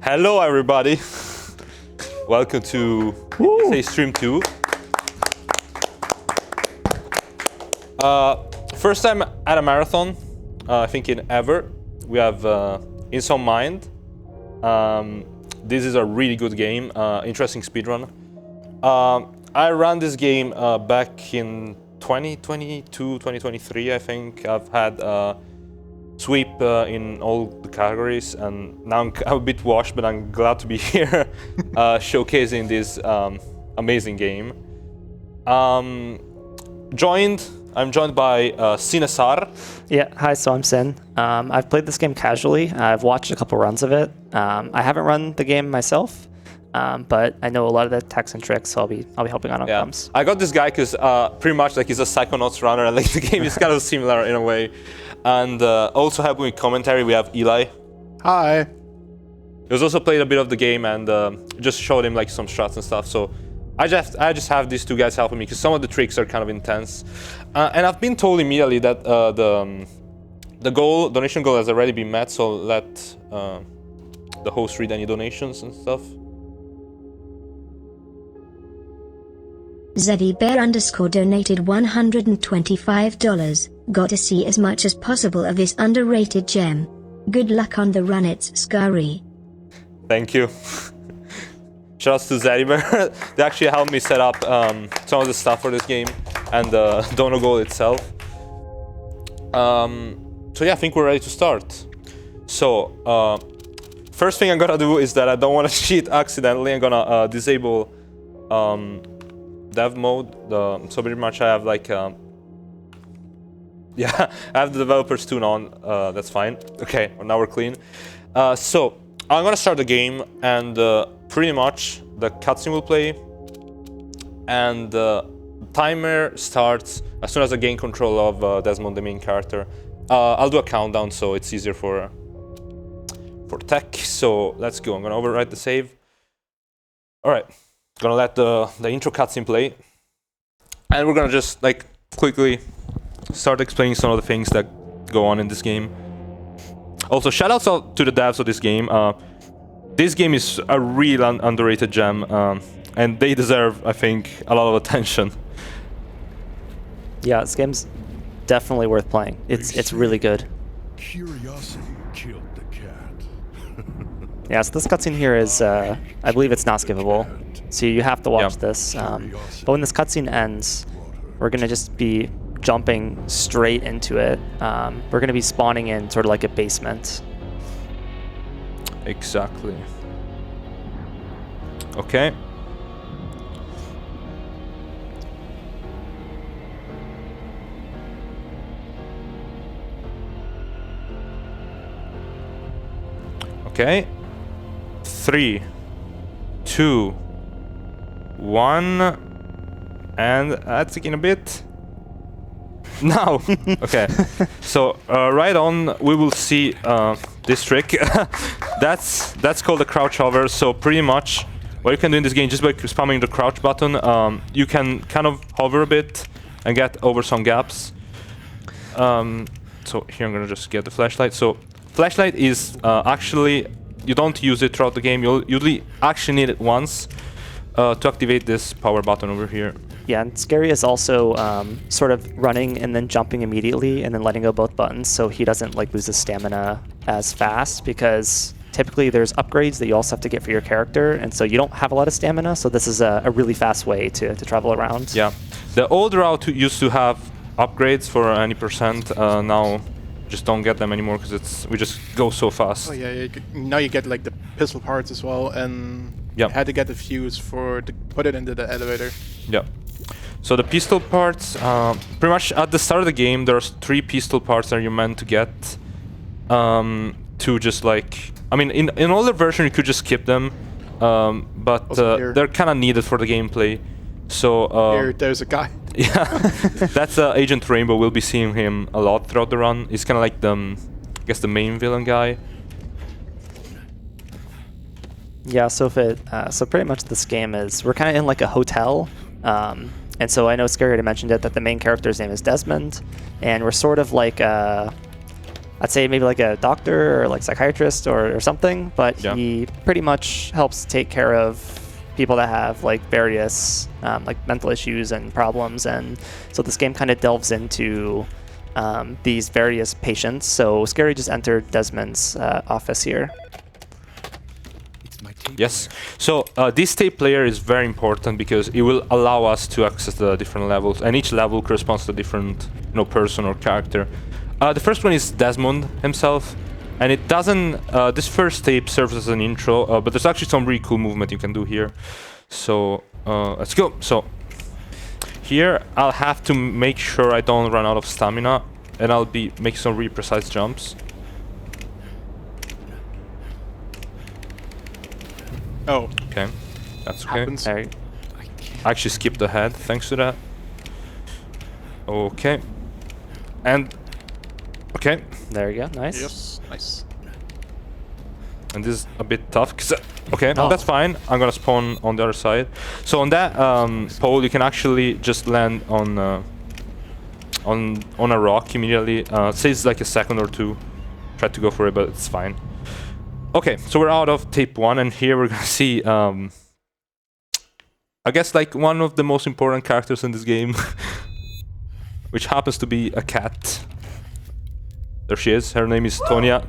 Hello, everybody. Welcome to ItzScaRee Stream 2. First time at a marathon, I think in ever. We have In Some Mind. This is a really good game, interesting speedrun. I ran this game back in 2022, 2023, I think. I've had sweep in all the categories, and now I'm a bit washed, but I'm glad to be here showcasing this amazing game. I'm joined by Sinesar. Yeah, hi, so I'm Sin. I've played this game casually. I've watched a couple runs of it. I haven't run the game myself, but I know a lot of the techs and tricks, so I'll be helping on outcomes. I got this guy because pretty much like he's a Psychonauts runner, and like the game is kind of similar in a way. And also helping with commentary, we have Eli. Hi. He was also played a bit of the game and just showed him like some strats and stuff. So I just have these two guys helping me because some of the tricks are kind of intense. And I've been told immediately that the donation goal has already been met. So let the host read any donations and stuff. ZeddyBear_ donated $125. Got to see as much as possible of this underrated gem. Good luck on the run, ItzScaRee. Thank you. Shouts to ZeddyBear. They actually helped me set up some of the stuff for this game and the donor goal itself. So yeah, I think we're ready to start. So first thing I'm gonna do is that I don't want to cheat accidentally. I'm gonna disable dev mode. So pretty much I have like yeah, I have the developers tune on. That's fine. Okay, now we're clean. So I'm gonna start the game, and pretty much the cutscene will play, and the timer starts as soon as I gain control of Desmond, the main character. I'll do a countdown so it's easier for tech. So let's go. I'm gonna overwrite the save. All right, gonna let the intro cutscene play, and we're gonna just like quickly start explaining some of the things that go on in this game. Also, shoutouts to the devs of this game. This game is a real underrated gem, and they deserve, I think, a lot of attention. Yeah, this game's definitely worth playing. It's really good. Curiosity killed the cat. Yeah, so this cutscene here is, I believe it's not skippable, so you have to watch this. But when this cutscene ends, we're gonna just be jumping straight into it. We're gonna be spawning in sort of like a basement. Exactly. Okay. Okay. 3, 2, 1, and that's taking a bit. Now, okay. So right on, we will see this trick. that's called the crouch hover. So pretty much, what you can do in this game, just by spamming the crouch button, you can kind of hover a bit and get over some gaps. So here I'm gonna just get the flashlight. So flashlight is actually, you don't use it throughout the game. You'll usually actually need it once to activate this power button over here. Yeah, and ItzScaRee is also sort of running and then jumping immediately and then letting go both buttons, so he doesn't like lose his stamina as fast, because typically there's upgrades that you also have to get for your character, and so you don't have a lot of stamina, so this is a really fast way to travel around. Yeah, the old route used to have upgrades for any percent. Now just don't get them anymore because we just go so fast. Oh yeah, now you get like the pistol parts as well, and you had to get the fuse to put it into the elevator. Yeah. So the pistol parts, pretty much at the start of the game, there's 3 pistol parts that you're meant to get to just like, I mean, in older version you could just skip them, but they're kind of needed for the gameplay. So there's a guy. Yeah, that's Agent Rainbow. We'll be seeing him a lot throughout the run. He's kind of like I guess the main villain guy. Yeah, so so pretty much this game is, we're kind of in like a hotel. And so I know ItzScaRee already mentioned it, that the main character's name is Desmond, and we're sort of like I'd say maybe like a doctor or like psychiatrist or something, but he pretty much helps take care of people that have like various like mental issues and problems. And so this game kind of delves into these various patients. So ItzScaRee just entered Desmond's office here. Yes. So this tape player is very important because it will allow us to access the different levels, and each level corresponds to a different, person or character. The first one is Desmond himself, and it doesn't. This first tape serves as an intro, but there's actually some really cool movement you can do here. So let's go. So here I'll have to make sure I don't run out of stamina, and I'll be making some really precise jumps. Oh. Okay, that's okay. Happens. I actually skipped ahead thanks to that. Okay. And okay. There you go. Nice. Yes. Nice. And this is a bit tough. Okay, no, that's fine. I'm gonna spawn on the other side. So on that pole, you can actually just land on a rock immediately. It says like a second or two. Try to go for it, but it's fine. Okay, so we're out of tape 1, and here we're gonna see, I guess like one of the most important characters in this game, which happens to be a cat. There she is. Her name is Tonya.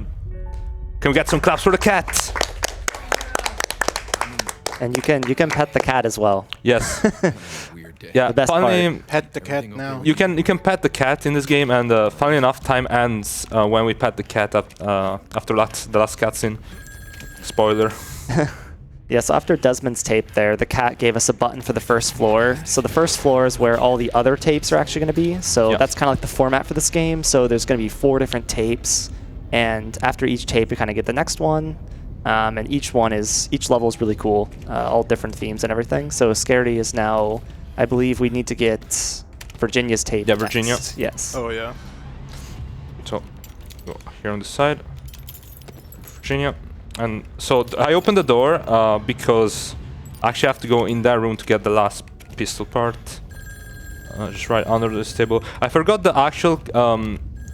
Can we get some claps for the cat? And you can pet the cat as well. Yes. The best funny, pet the cat now. You can pet the cat in this game, and funny enough, time ends when we pet the cat after the last cutscene. Spoiler. Yeah, so after Desmond's tape there, the cat gave us a button for the first floor. So the first floor is where all the other tapes are actually going to be. So that's kind of like the format for this game. So there's going to be 4 different tapes, and after each tape, you kind of get the next one. And each level is really cool, all different themes and everything. So ItzScaRee is now, I believe we need to get Virginia's tape. Yeah, Virginia. Next. Yes. Oh yeah. So go here on the side, Virginia, and so I opened the door because I actually have to go in that room to get the last pistol part. Just right under this table. I forgot the actual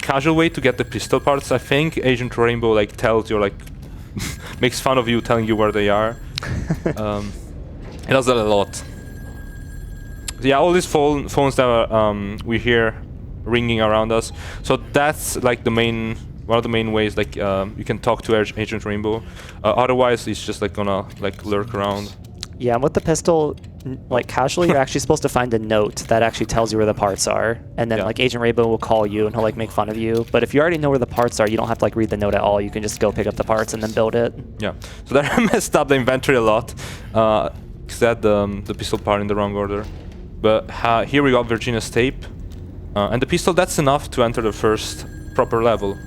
casual way to get the pistol parts. I think Agent Rainbow like tells you, like makes fun of you, telling you where they are. It does that a lot. Yeah, all these phones that we hear ringing around us. So that's like one of the main ways, like you can talk to Agent Rainbow. Otherwise, it's just like gonna like lurk around. Yeah, and with the pistol, like casually, you're actually supposed to find a note that actually tells you where the parts are, and then like Agent Rainbow will call you and he'll like make fun of you. But if you already know where the parts are, you don't have to like read the note at all. You can just go pick up the parts and then build it. Yeah. So that messed up the inventory a lot. Because I had the pistol part in the wrong order. But here we got Virginia's tape, and the pistol. That's enough to enter the first proper level.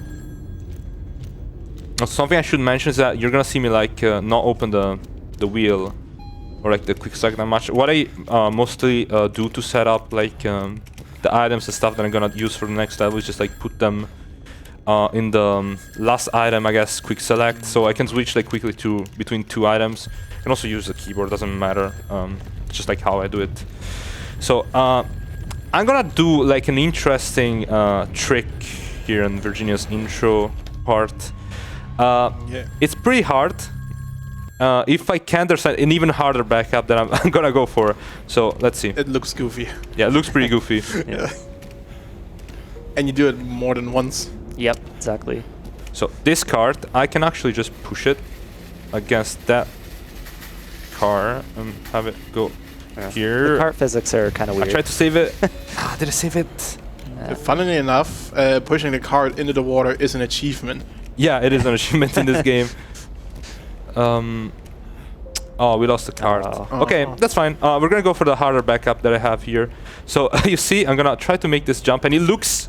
Something I should mention is that you're gonna see me like not open the wheel. Or like the quick select that much. What I mostly do to set up like the items and stuff that I'm gonna use for the next level is just like put them in the last item, I guess, quick select, so I can switch like quickly between 2 items. I can also use the keyboard, doesn't matter. It's just like how I do it. So I'm gonna do like an interesting trick here in Virginia's intro part. It's pretty hard. If I can, there's an even harder backup that I'm gonna go for. So let's see. It looks goofy. Yeah, it looks pretty goofy. Yeah. And you do it more than once. Yep, exactly. So this cart, I can actually just push it against that car and have it go here. The cart physics are kind of weird. I tried to save it. Did I save it? Funnily enough, pushing the cart into the water is an achievement. Yeah, it is an achievement in this game. Oh, we lost the card. Okay, that's fine. We're gonna go for the harder backup that I have here. So you see, I'm gonna try to make this jump, and it looks...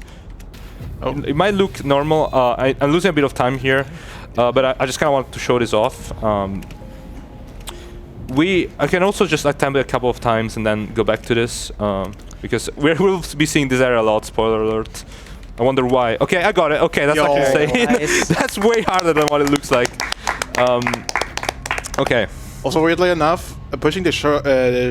It might look normal. I'm losing a bit of time here, but I just kind of want to show this off. I can also just attempt it a couple of times and then go back to this, because we'll be seeing this area a lot, spoiler alert. I wonder why. Okay, I got it. Okay, that's actually insane. Nice. That's way harder than what it looks like. Okay. Also, weirdly enough, pushing the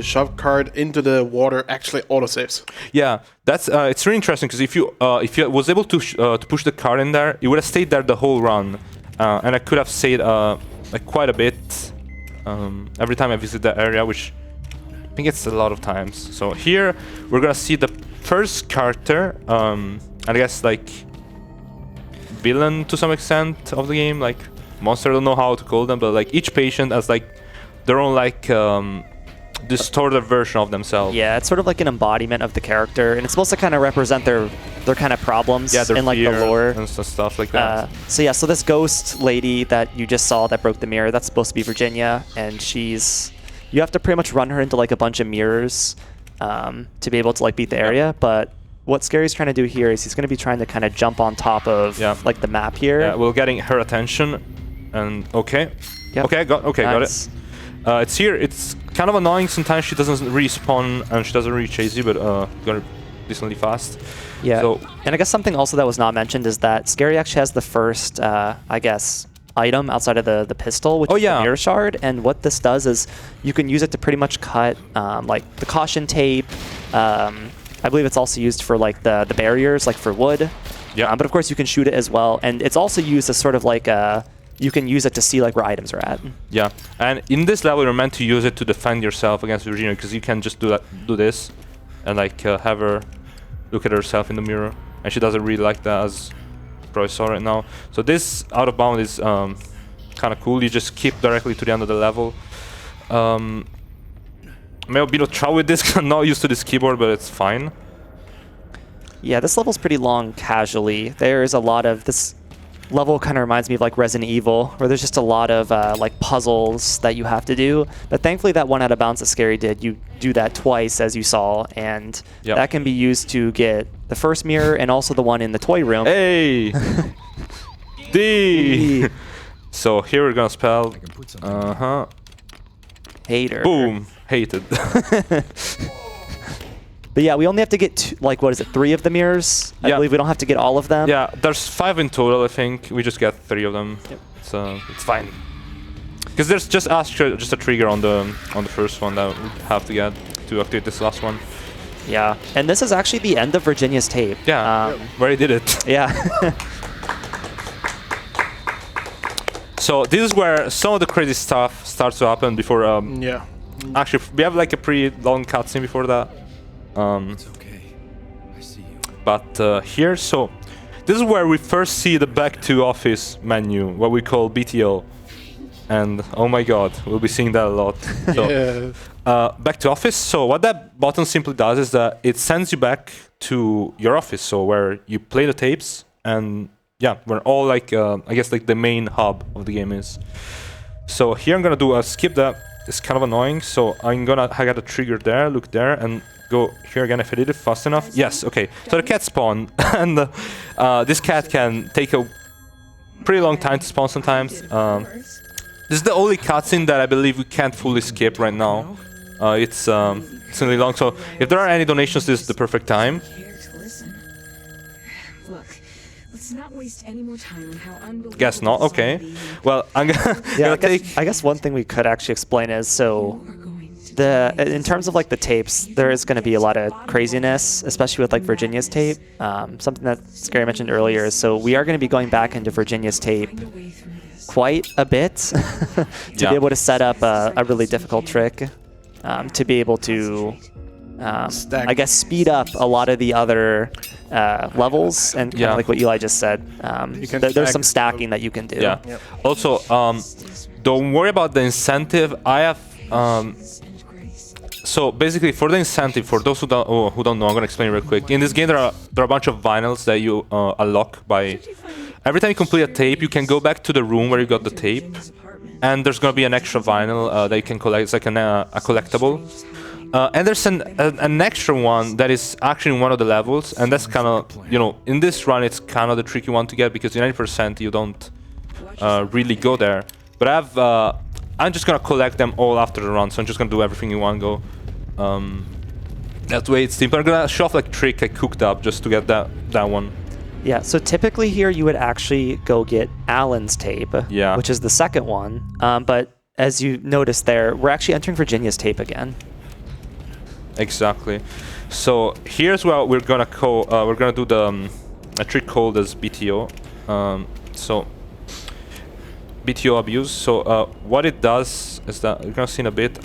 shove card into the water actually autosaves. Yeah, that's it's really interesting because if you was able to push the card in there, it would have stayed there the whole run, and I could have saved like quite a bit every time I visit that area, which I think it's a lot of times. So here we're gonna see the first character, I guess like villain to some extent of the game, like monster. I don't know how to call them, but like each patient has like their own like distorted version of themselves. Yeah, it's sort of like an embodiment of the character, and it's supposed to kind of represent their kind of problems in like the lore and stuff like that. So yeah, so this ghost lady that you just saw that broke the mirror, that's supposed to be Virginia, and you have to pretty much run her into like a bunch of mirrors to be able to like beat the area. But what ScaRee's trying to do here is he's going to be trying to kind of jump on top of like the map here. Yeah, we're getting her attention, and okay, got it. It's here. It's kind of annoying sometimes. She doesn't respawn and she doesn't really chase you, but got her decently fast. Yeah. So, and I guess something also that was not mentioned is that ScaRee actually has the first, I guess, item outside of the pistol, which is the mirror shard. And what this does is you can use it to pretty much cut like the caution tape. I believe it's also used for like the barriers, like for wood. Yeah. But of course you can shoot it as well, and it's also used as sort of like you can use it to see like where items are at. Yeah, and in this level you're meant to use it to defend yourself against Virginia, because you can just do this, and like have her look at herself in the mirror, and she doesn't really like that, as you probably saw right now. So this out of bound is kind of cool. You just keep directly to the end of the level. May have been a trouble with this. I'm not used to this keyboard, but it's fine. Yeah, this level's pretty long casually. There's a lot of this level kind of reminds me of like Resident Evil, where there's just a lot of like puzzles that you have to do. But thankfully that one out of bounds that ScaRee did, you do that twice, as you saw, and that can be used to get the first mirror and also the one in the toy room. Hey! D! So here we're gonna spell hater. Boom! Hated. But yeah, we only have to get like, what is it, 3 of the mirrors? I believe we don't have to get all of them. Yeah, there's 5 in total, I think. We just get 3 of them. Yep. So it's fine. Because there's just a trigger on the first one that we have to get to activate this last one. Yeah, and this is actually the end of Virginia's tape. Yeah, where he did it. Yeah. So this is where some of the crazy stuff starts to happen before. Actually, we have like a pretty long cutscene before that. It's okay. I see you. But here, so this is where we first see the back to office menu, what we call BTO. And oh my god, we'll be seeing that a lot. So, back to office. So what that button simply does is that it sends you back to your office, so where you play the tapes, and yeah, where all like I guess like the main hub of the game is. So here I'm gonna do a skip that. It's kind of annoying. So I got a trigger there, look there, and go here again if I did it fast enough. Yes, okay. So the cat spawned, and this cat can take a pretty long time to spawn sometimes. This is the only cutscene that I believe we can't fully skip right now. It's really long, so if there are any donations, this is the perfect time. Look, let's not waste any more time on how unbelievable. Guess not. Okay. Well, I'm gonna I guess one thing we could actually explain is in terms of like the tapes, there is going to be a lot of craziness, especially with like Virginia's tape. Something that ScaRee mentioned earlier is, so we are going to be going back into Virginia's tape quite a bit to be able to set up a really difficult trick to be able to I guess speed up a lot of the other levels, and kind of like what Eli just said, there's some stacking that you can do. Yeah. Also, don't worry about the incentive. I have so basically, for the incentive, for those who don't know, I'm gonna explain real quick. In this game, there are a bunch of vinyls that you unlock by every time you complete a tape. You can go back to the room where you got the tape, and there's gonna be an extra vinyl that you can collect. It's like a collectible. And there's an extra one that is actually in one of the levels, and that's kind of, in this run, it's kind of the tricky one to get, because in 90% you don't really go there. But I'm just gonna collect them all after the run, so I'm just gonna do everything in one go. That way it's simple. I'm gonna show off like trick I cooked up just to get that one. Yeah, so typically here you would actually go get Alan's tape, which is the second one. But as you noticed there, we're actually entering Virginia's tape again. Exactly. So here's what we're gonna do the a trick called as BTO. So BTO abuse. So what it does is that you're gonna see in a bit.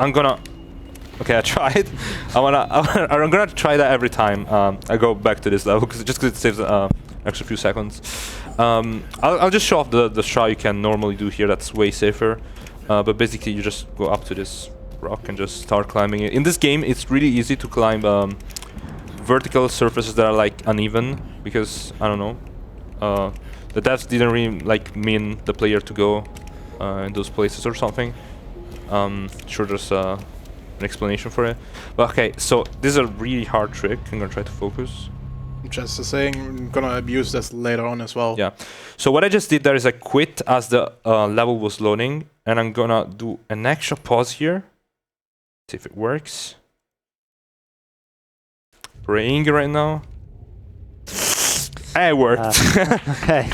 Okay, I tried. I'm gonna try that every time I go back to this level, because it saves extra few seconds. I'll just show off the shot you can normally do here. That's way safer. But basically, you just go up to this rock and just start climbing it. In this game, it's really easy to climb vertical surfaces that are like uneven, because I don't know, the devs didn't really like mean the player to go in those places or something. Sure, there's an explanation for it. But okay, so this is a really hard trick. I'm gonna try to focus. Just the saying, I'm gonna abuse this later on as well. Yeah. So what I just did there is I quit as the level was loading, and I'm gonna do an extra pause here. See if it works. Praying right now. It worked. Okay.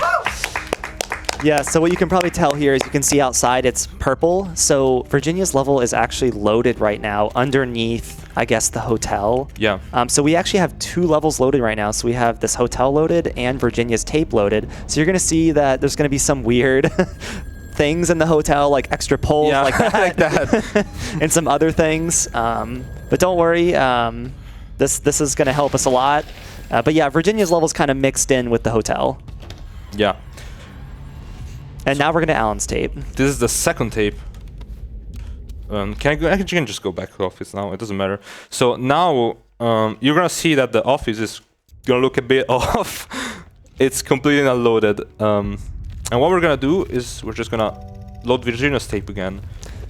Yeah, so what you can probably tell here is you can see outside it's purple. So Virginia's level is actually loaded right now underneath, I guess, the hotel. Yeah. So we actually have 2 levels loaded right now. So we have this hotel loaded and Virginia's tape loaded. So you're going to see that there's going to be some weird things in the hotel, like extra poles like that, like that. and some other things. But don't worry, this is going to help us a lot. But yeah, Virginia's level's kind of mixed in with the hotel. Yeah. And now we're going to Alan's tape. This is the second tape. Can I go? You can just go back to the office now. It doesn't matter. So now you're gonna see that the office is gonna look a bit off. It's completely not loaded. And what we're gonna do is we're just gonna load Virginia's tape again,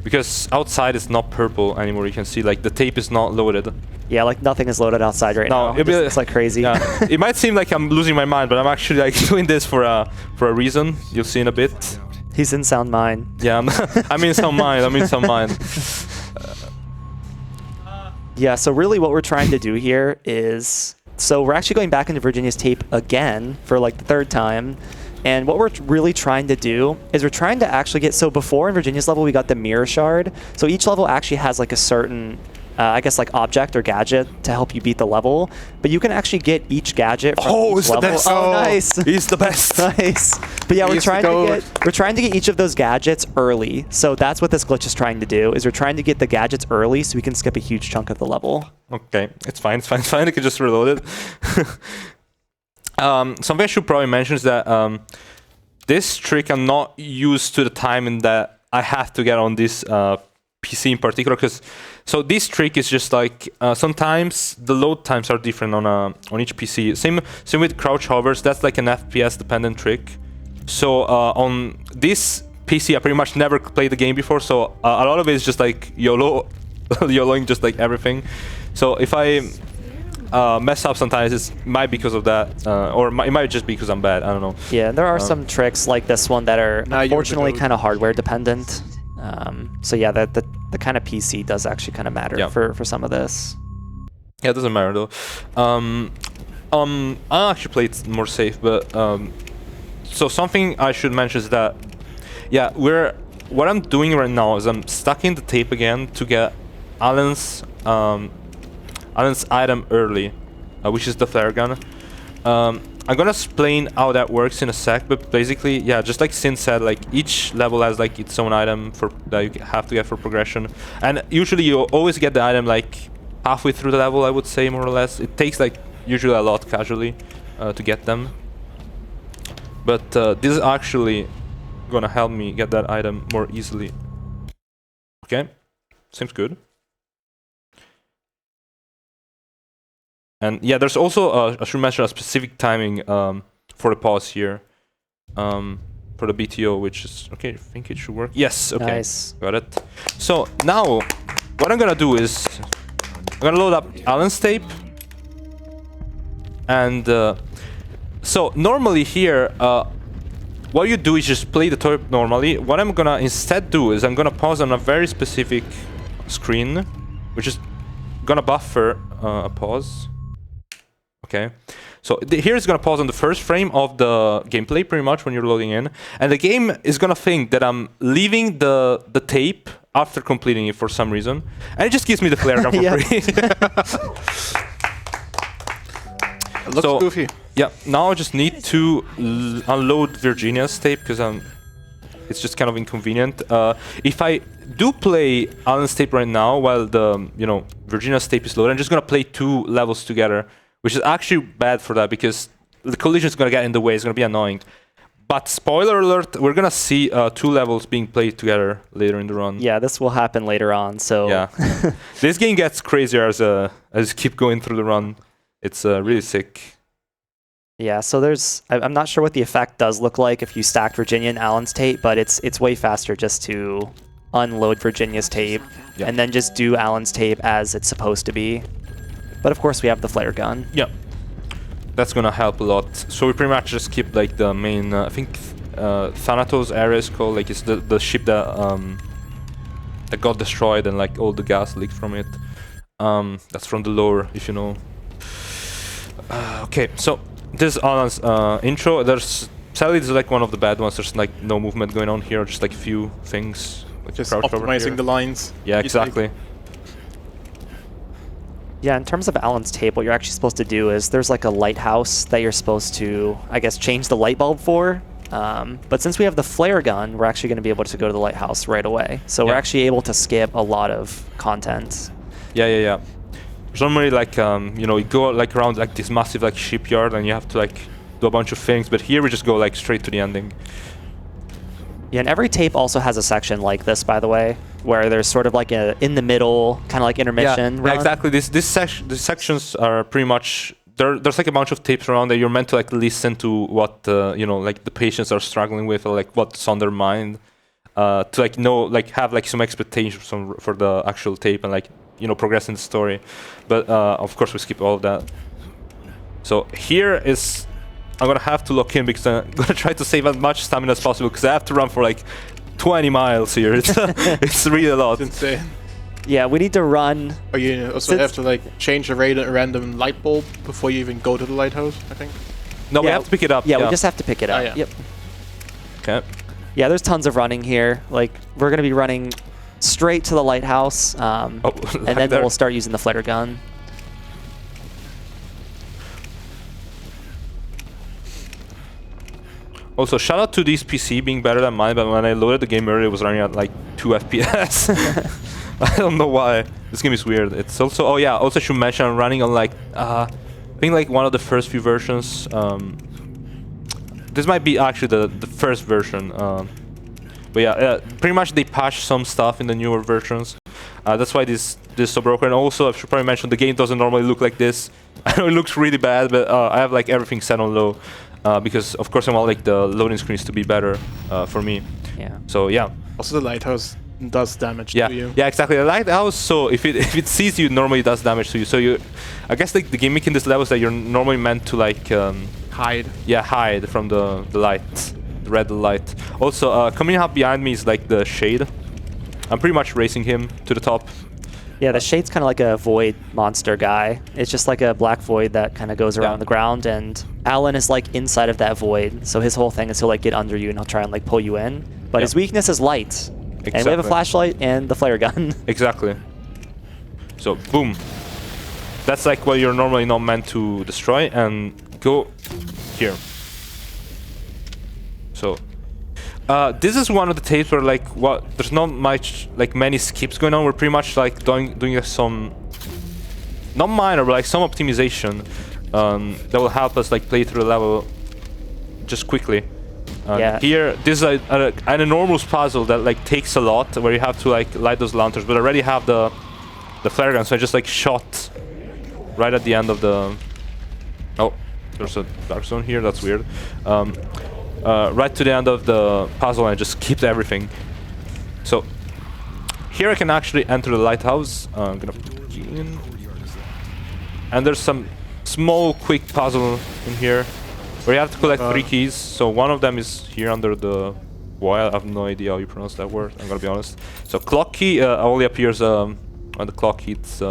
because outside it's not purple anymore. You can see like the tape is not loaded. Yeah, like nothing is loaded outside right now. It's like crazy. Yeah. It might seem like I'm losing my mind, but I'm actually like doing this for a reason. You'll see in a bit. He's in sound mind. Yeah, I'm in sound mind. I'm in sound mind. Yeah, so really what we're trying to do here is, so we're actually going back into Virginia's tape again for like the 3rd time. And what we're really trying to do is we're trying to actually get, so before in Virginia's level we got the mirror shard. So each level actually has like a certain I guess like object or gadget to help you beat the level, but you can actually get each gadget from each level. Best. Oh, nice. He's the best. Nice. But yeah, we're trying to get each of those gadgets early. So that's what this glitch is trying to do, is we're trying to get the gadgets early so we can skip a huge chunk of the level. Okay, it's fine. I can just reload it. Something I should probably mention is that this trick I'm not used to the timing that I have to get on this PC in particular, because so this trick is just like sometimes the load times are different on each PC. Same with crouch hovers. That's like an FPS dependent trick. So on this PC, I pretty much never played the game before, so a lot of it is just like YOLOing just like everything. So if I mess up sometimes, it might be because of that, or it might just be because I'm bad. I don't know. Yeah, there are some tricks like this one that are unfortunately kind of hardware dependent. So yeah, the kind of PC does actually kind of matter for some of this. Yeah, it doesn't matter though. I'll actually play it more safe, but so something I should mention is that what I'm doing right now is I'm stacking the tape again to get Alan's item early, which is the flare gun. I'm gonna explain how that works in a sec, but basically, yeah, just like Sin said, like each level has like its own item that you have to get for progression, and usually you always get the item like halfway through the level, I would say, more or less. It takes like usually a lot casually to get them, but this is actually gonna help me get that item more easily. Okay, seems good. And yeah, there's also, I should mention, a specific timing for the pause here, for the BTO, which is, okay, I think it should work. Yes, okay, nice. Got it. So now, what I'm gonna do is, I'm gonna load up Alan's tape. And so normally here, what you do is just play the tape normally. What I'm gonna instead do is I'm gonna pause on a very specific screen, which is gonna buffer a pause. Okay, so here it's gonna pause on the first frame of the gameplay, pretty much, when you're loading in, and the game is gonna think that I'm leaving the tape after completing it for some reason, and it just gives me the flare gun for free. It looks goofy. Yeah, now I just need to unload Virginia's tape because it's just kind of inconvenient. If I do play Alan's tape right now while the Virginia's tape is loaded, I'm just gonna play 2 levels together, which is actually bad for that because the collision is gonna get in the way. It's gonna be annoying. But spoiler alert, we're gonna see 2 levels being played together later in the run. Yeah, this will happen later on. So yeah, this game gets crazier as you keep going through the run. It's really sick. Yeah, so I'm not sure what the effect does look like if you stack Virginia and Alan's tape, but it's way faster just to unload Virginia's tape and then just do Alan's tape as it's supposed to be. But of course we have the flare gun. Yeah, that's gonna help a lot. So we pretty much just keep like the main, I think Thanatos area is called, like it's the ship that got destroyed and like all the gas leaked from it. That's from the lore, if you know. Okay, so this is Alan's intro. Sadly, this is like one of the bad ones. There's like no movement going on here, just like few things. Like just optimizing the lines. Yeah, exactly. Yeah, in terms of Alan's tape, what you're actually supposed to do is there's like a lighthouse that you're supposed to, I guess, change the light bulb for. But since we have the flare gun, we're actually going to be able to go to the lighthouse right away. So we're actually able to skip a lot of content. Yeah. Normally, like you go like around like this massive like shipyard, and you have to like do a bunch of things. But here we just go like straight to the ending. Yeah, and every tape also has a section like this, by the way, where there's sort of like a in the middle kind of like intermission. Yeah, exactly. These sections are pretty much there's like a bunch of tapes around that you're meant to like listen to what like the patients are struggling with, or like what's on their mind, to like know like have like some expectations for the actual tape and like progress in the story. But of course we skip all of that. So here is I'm gonna have to lock in because I'm gonna try to save as much stamina as possible because I have to run for like 20 miles here. It's really a lot. It's insane. Yeah, we need to run. Oh, you also have to like change the random light bulb before you even go to the lighthouse, I think. No, we have to pick it up. Yeah, we just have to pick it up. Oh, yeah. Yep. Okay. Yeah, there's tons of running here. Like we're gonna be running straight to the lighthouse, and then we'll start using the flare gun. Also, shout out to this PC being better than mine, but when I loaded the game earlier, it was running at like 2 FPS. I don't know why. This game is weird. It's also, also I should mention I'm running on like, I think like one of the first few versions. This might be actually the first version. But yeah, pretty much they patched some stuff in the newer versions. That's why this is so broken. And also, I should probably mention the game doesn't normally look like this. I know it looks really bad, but I have like everything set on low. Because of course I want like the loading screens to be better for me. Yeah. So yeah. Also the lighthouse does damage to you. Yeah, exactly. The lighthouse, so if it sees you, normally it does damage to you. So I guess like the gimmick in this level is that you're normally meant to like hide. Yeah, hide from the light, the red light. Also, coming up behind me is like the shade. I'm pretty much racing him to the top. Yeah, the shade's kind of like a void monster guy. It's just like a black void that kind of goes around the ground, and Alan is like inside of that void. So his whole thing is he'll like get under you and he'll try and like pull you in. But his weakness is light. Exactly. And we have a flashlight and the flare gun. Exactly. So boom. That's like what you're normally not meant to destroy, and go here. So this is one of the tapes where like there's not much like many skips going on. We're pretty much like doing some not minor but like some optimization that will help us like play through the level just quickly. Here this is an enormous puzzle that like takes a lot, where you have to like light those lanterns, but I already have the flare gun, so I just like shot right at the end of the there's a dark zone here, that's weird. Right to the end of the puzzle, and just skipped everything. So here I can actually enter the lighthouse. I'm gonna put the key in, and there's some small quick puzzle in here where you have to collect 3 keys. So one of them is here under the wire. I have no idea how you pronounce that word, I'm gonna be honest. So clock key only appears when the clock hits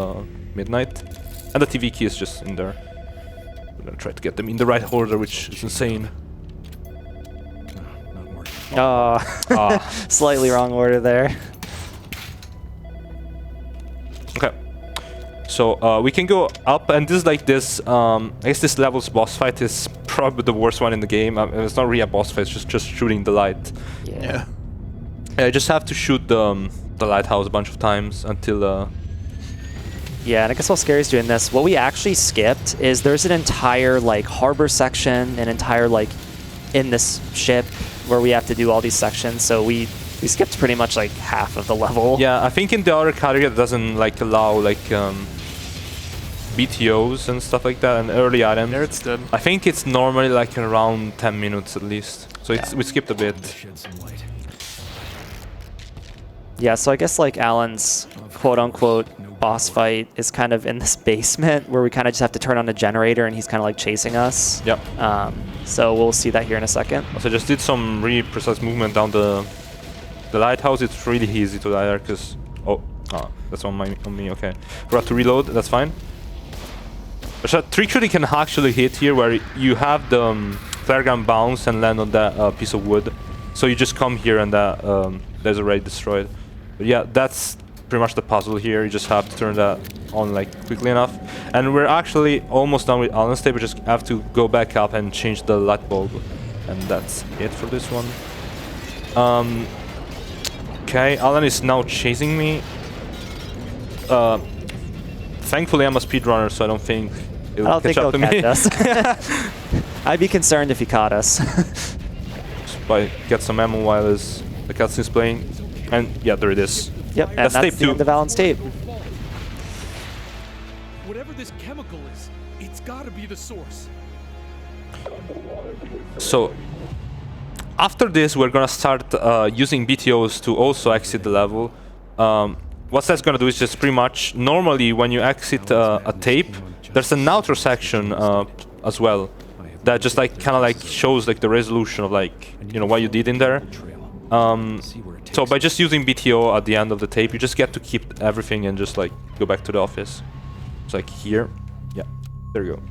midnight, and the TV key is just in there. I'm gonna try to get them in the right order, which is insane. Slightly wrong order there. Okay. So we can go up, and this is like this. I guess this level's boss fight is probably the worst one in the game. It's not really a boss fight; it's just shooting the light. Yeah. I just have to shoot the lighthouse a bunch of times until. Yeah, and I guess while Scary's doing this, what we actually skipped is there's an entire like harbor section, an entire like in this ship where we have to do all these sections. So we skipped pretty much like half of the level. Yeah, I think in the other category it doesn't like allow like BTOs and stuff like that and early items. There it's done. I think it's normally like around 10 minutes at least. So Yeah. we skipped a bit. Yeah, so I guess like Alan's quote-unquote boss fight is kind of in this basement where we kind of just have to turn on the generator and he's kind of like chasing us. Yep. So we'll see that here in a second. So I just did some really precise movement down the lighthouse. It's really easy to die there because that's on me. Okay, forgot to reload. That's fine. But a trick shot you can actually hit here where you have the flare gun bounce and land on that piece of wood. So you just come here and there's already destroyed. But yeah, that's pretty much the puzzle here. You just have to turn that on like quickly enough. And we're actually almost done with Alan's tape. We just have to go back up and change the light bulb. And that's it for this one. Okay, Alan is now chasing me. Thankfully I'm a speedrunner, so I don't think it'll catch up to me. Us. I'd be concerned if he caught us. But get some ammo while the cutscene's playing. And yeah, there it is. Yep, and That's tape the two. end of Alan's tape. Whatever this chemical is, it's gotta be the source. So after this, we're gonna start using BTOs to also exit the level. What that's gonna do is just pretty much normally when you exit a tape, there's an outer section as well that just like kind of like shows like the resolution of like what you did in there. So by just using BTO at the end of the tape, you just get to keep everything and just like go back to the office. It's like here, yeah, there you go.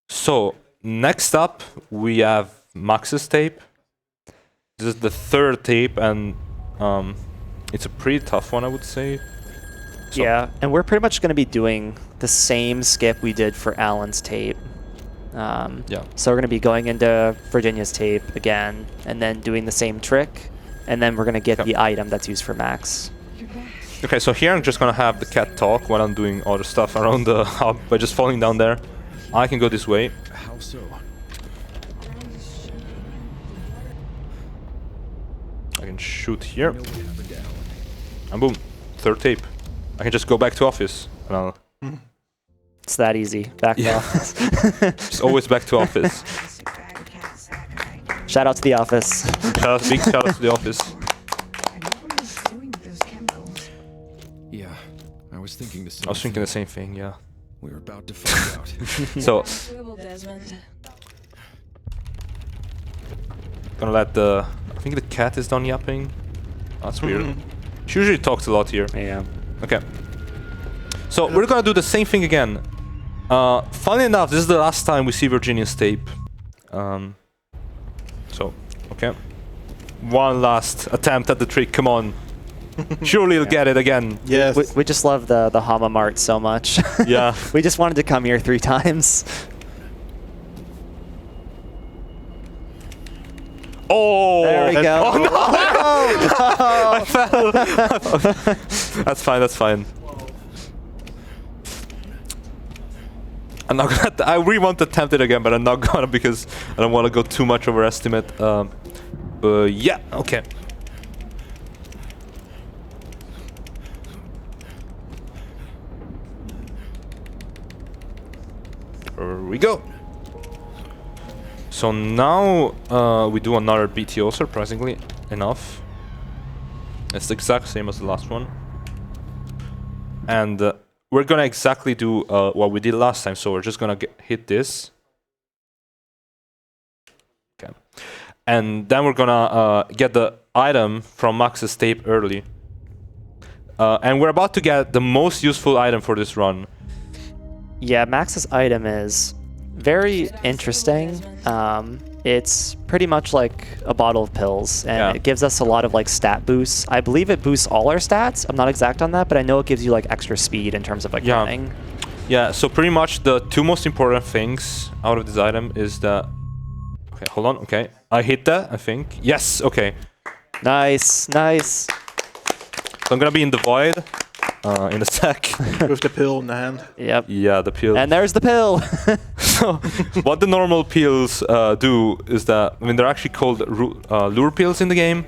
So next up we have Max's tape. This is the third tape, and it's a pretty tough one, I would say. So Yeah, and we're pretty much going to be doing the same skip we did for Alan's tape. Yeah. So we're going to be going into Virginia's tape again, and then doing the same trick, and then we're going to get the item that's used for Max. Okay, so here I'm just gonna have the cat talk while I'm doing other stuff around the hub by just falling down there. I can go this way. How so? I can shoot here. And boom, third tape. I can just go back to office. And I'll It's that easy. Back to office. just always back to office. Shout out to the office. Big shout out to the office. Yeah, I was thinking the same. I was thinking the same thing, yeah. We were about to find out. So Desmond. gonna let I think the cat is done yapping. That's weird. She usually talks a lot here. Yeah. Okay. So we're gonna do the same thing again. Funny enough, this is the last time we see Virginia's tape. So, okay. One last attempt at the trick, come on. Surely you'll get it again. Yes. We just love the Hama Mart so much. Yeah. We just wanted to come here 3 times. Oh! There we go. Oh, no! I fell. That's fine, that's fine. I'm not gonna. I really want to attempt it again, but I'm not gonna because I don't want to go too much overestimate. But yeah, okay. There we go. So now we do another BTO, surprisingly enough. It's the exact same as the last one. And we're gonna exactly do what we did last time, so we're just gonna hit this. Okay. And then we're gonna get the item from Max's tape early. And we're about to get the most useful item for this run. Yeah, Max's item is very interesting. It's pretty much like a bottle of pills, and Yeah. it gives us a lot of like stat boosts. I believe it boosts all our stats. I'm not exact on that, but I know it gives you like extra speed in terms of like running. Yeah, so pretty much the two most important things out of this item is that... Okay, hold on, okay. I hit that, I think. Yes, okay. Nice, nice. So I'm gonna be in the void in a sec. With the pill in the hand. Yep. Yeah, the pill. And there's the pill. So what the normal pills do is that, I mean, they're actually called lure pills in the game.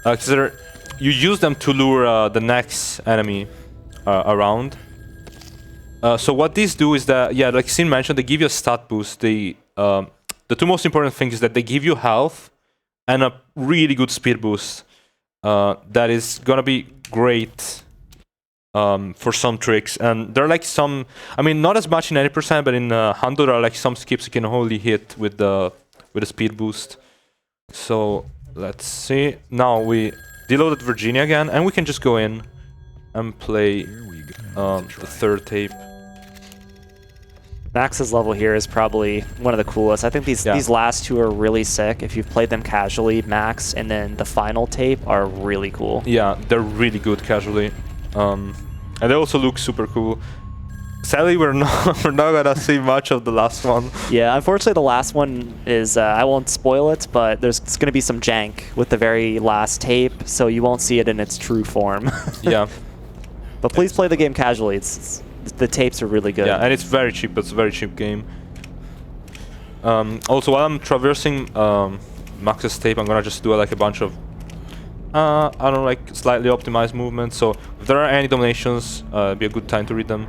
Because you use them to lure the next enemy around. So what these do is that, yeah, like Sin mentioned, they give you a stat boost. The two most important things is that they give you health and a really good speed boost. That is gonna be great for some tricks. And there are like some, I mean, not as much in 80%, but in Hundo there are like some skips you can only hit with the speed boost. So let's see. Now we deloaded Virginia again, and we can just go in and play the third tape. Max's level here is probably one of the coolest. I think these last two are really sick. If you've played them casually, Max and then the final tape are really cool. Yeah, they're really good casually. And they also look super cool. Sadly, we're not gonna see much of the last one. Yeah, unfortunately the last one is, I won't spoil it, but there's gonna be some jank with the very last tape, so you won't see it in its true form. Yeah. But please play the game casually. The tapes are really good. Yeah, and it's very cheap. It's a very cheap game. Also, while I'm traversing Max's tape, I'm gonna just do like a bunch of I don't know, like slightly optimized movements. So if there are any donations, it'd be a good time to read them.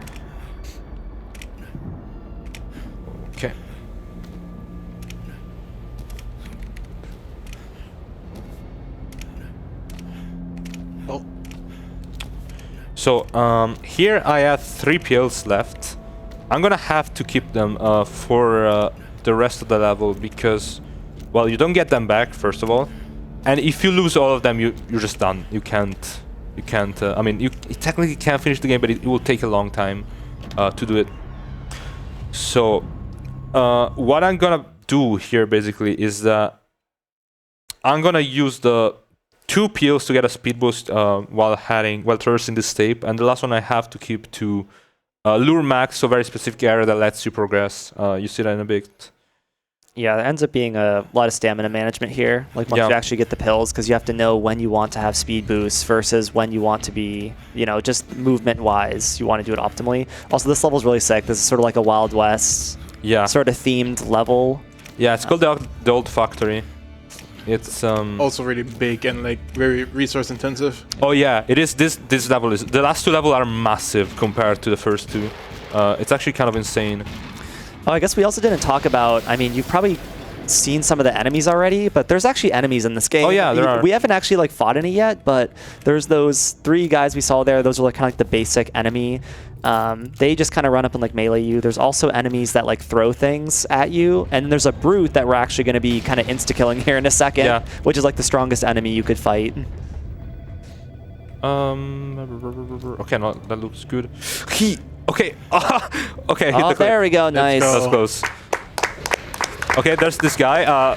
Okay. Oh. So here I have 3 pills left. I'm gonna have to keep them for the rest of the level because, well, you don't get them back first of all, and if you lose all of them, you're just done. You can't. I mean, you technically can finish the game, but it will take a long time to do it. So what I'm gonna do here basically is that I'm gonna use the 2 pills to get a speed boost while traversing this tape, and the last one I have to keep to lure Max, so very specific area that lets you progress. You see that in a bit. Yeah, there ends up being a lot of stamina management here. Like once you actually get the pills, because you have to know when you want to have speed boosts versus when you want to be, you know, just movement-wise, you want to do it optimally. Also, this level is really sick. This is sort of like a Wild West sort of themed level. Yeah, it's called the Old Factory. It's also really big and like very resource intensive. Oh yeah, it is. This level is, the last 2 levels are massive compared to the first 2. It's actually kind of insane. Oh, I guess we also didn't talk about, I mean, you've probably seen some of the enemies already, but there's actually enemies in this game. Oh yeah, there are. We haven't actually like fought any yet, but there's those 3 guys we saw there. Those are like kind of like the basic enemy. They just kind of run up and like melee you. There's also enemies that like throw things at you, and there's a brute that we're actually going to be kind of insta-killing here in a second, which is like the strongest enemy you could fight. Okay, no, that looks good. Okay, okay. Oh, there we go. Nice. That's close. Okay, there's this guy.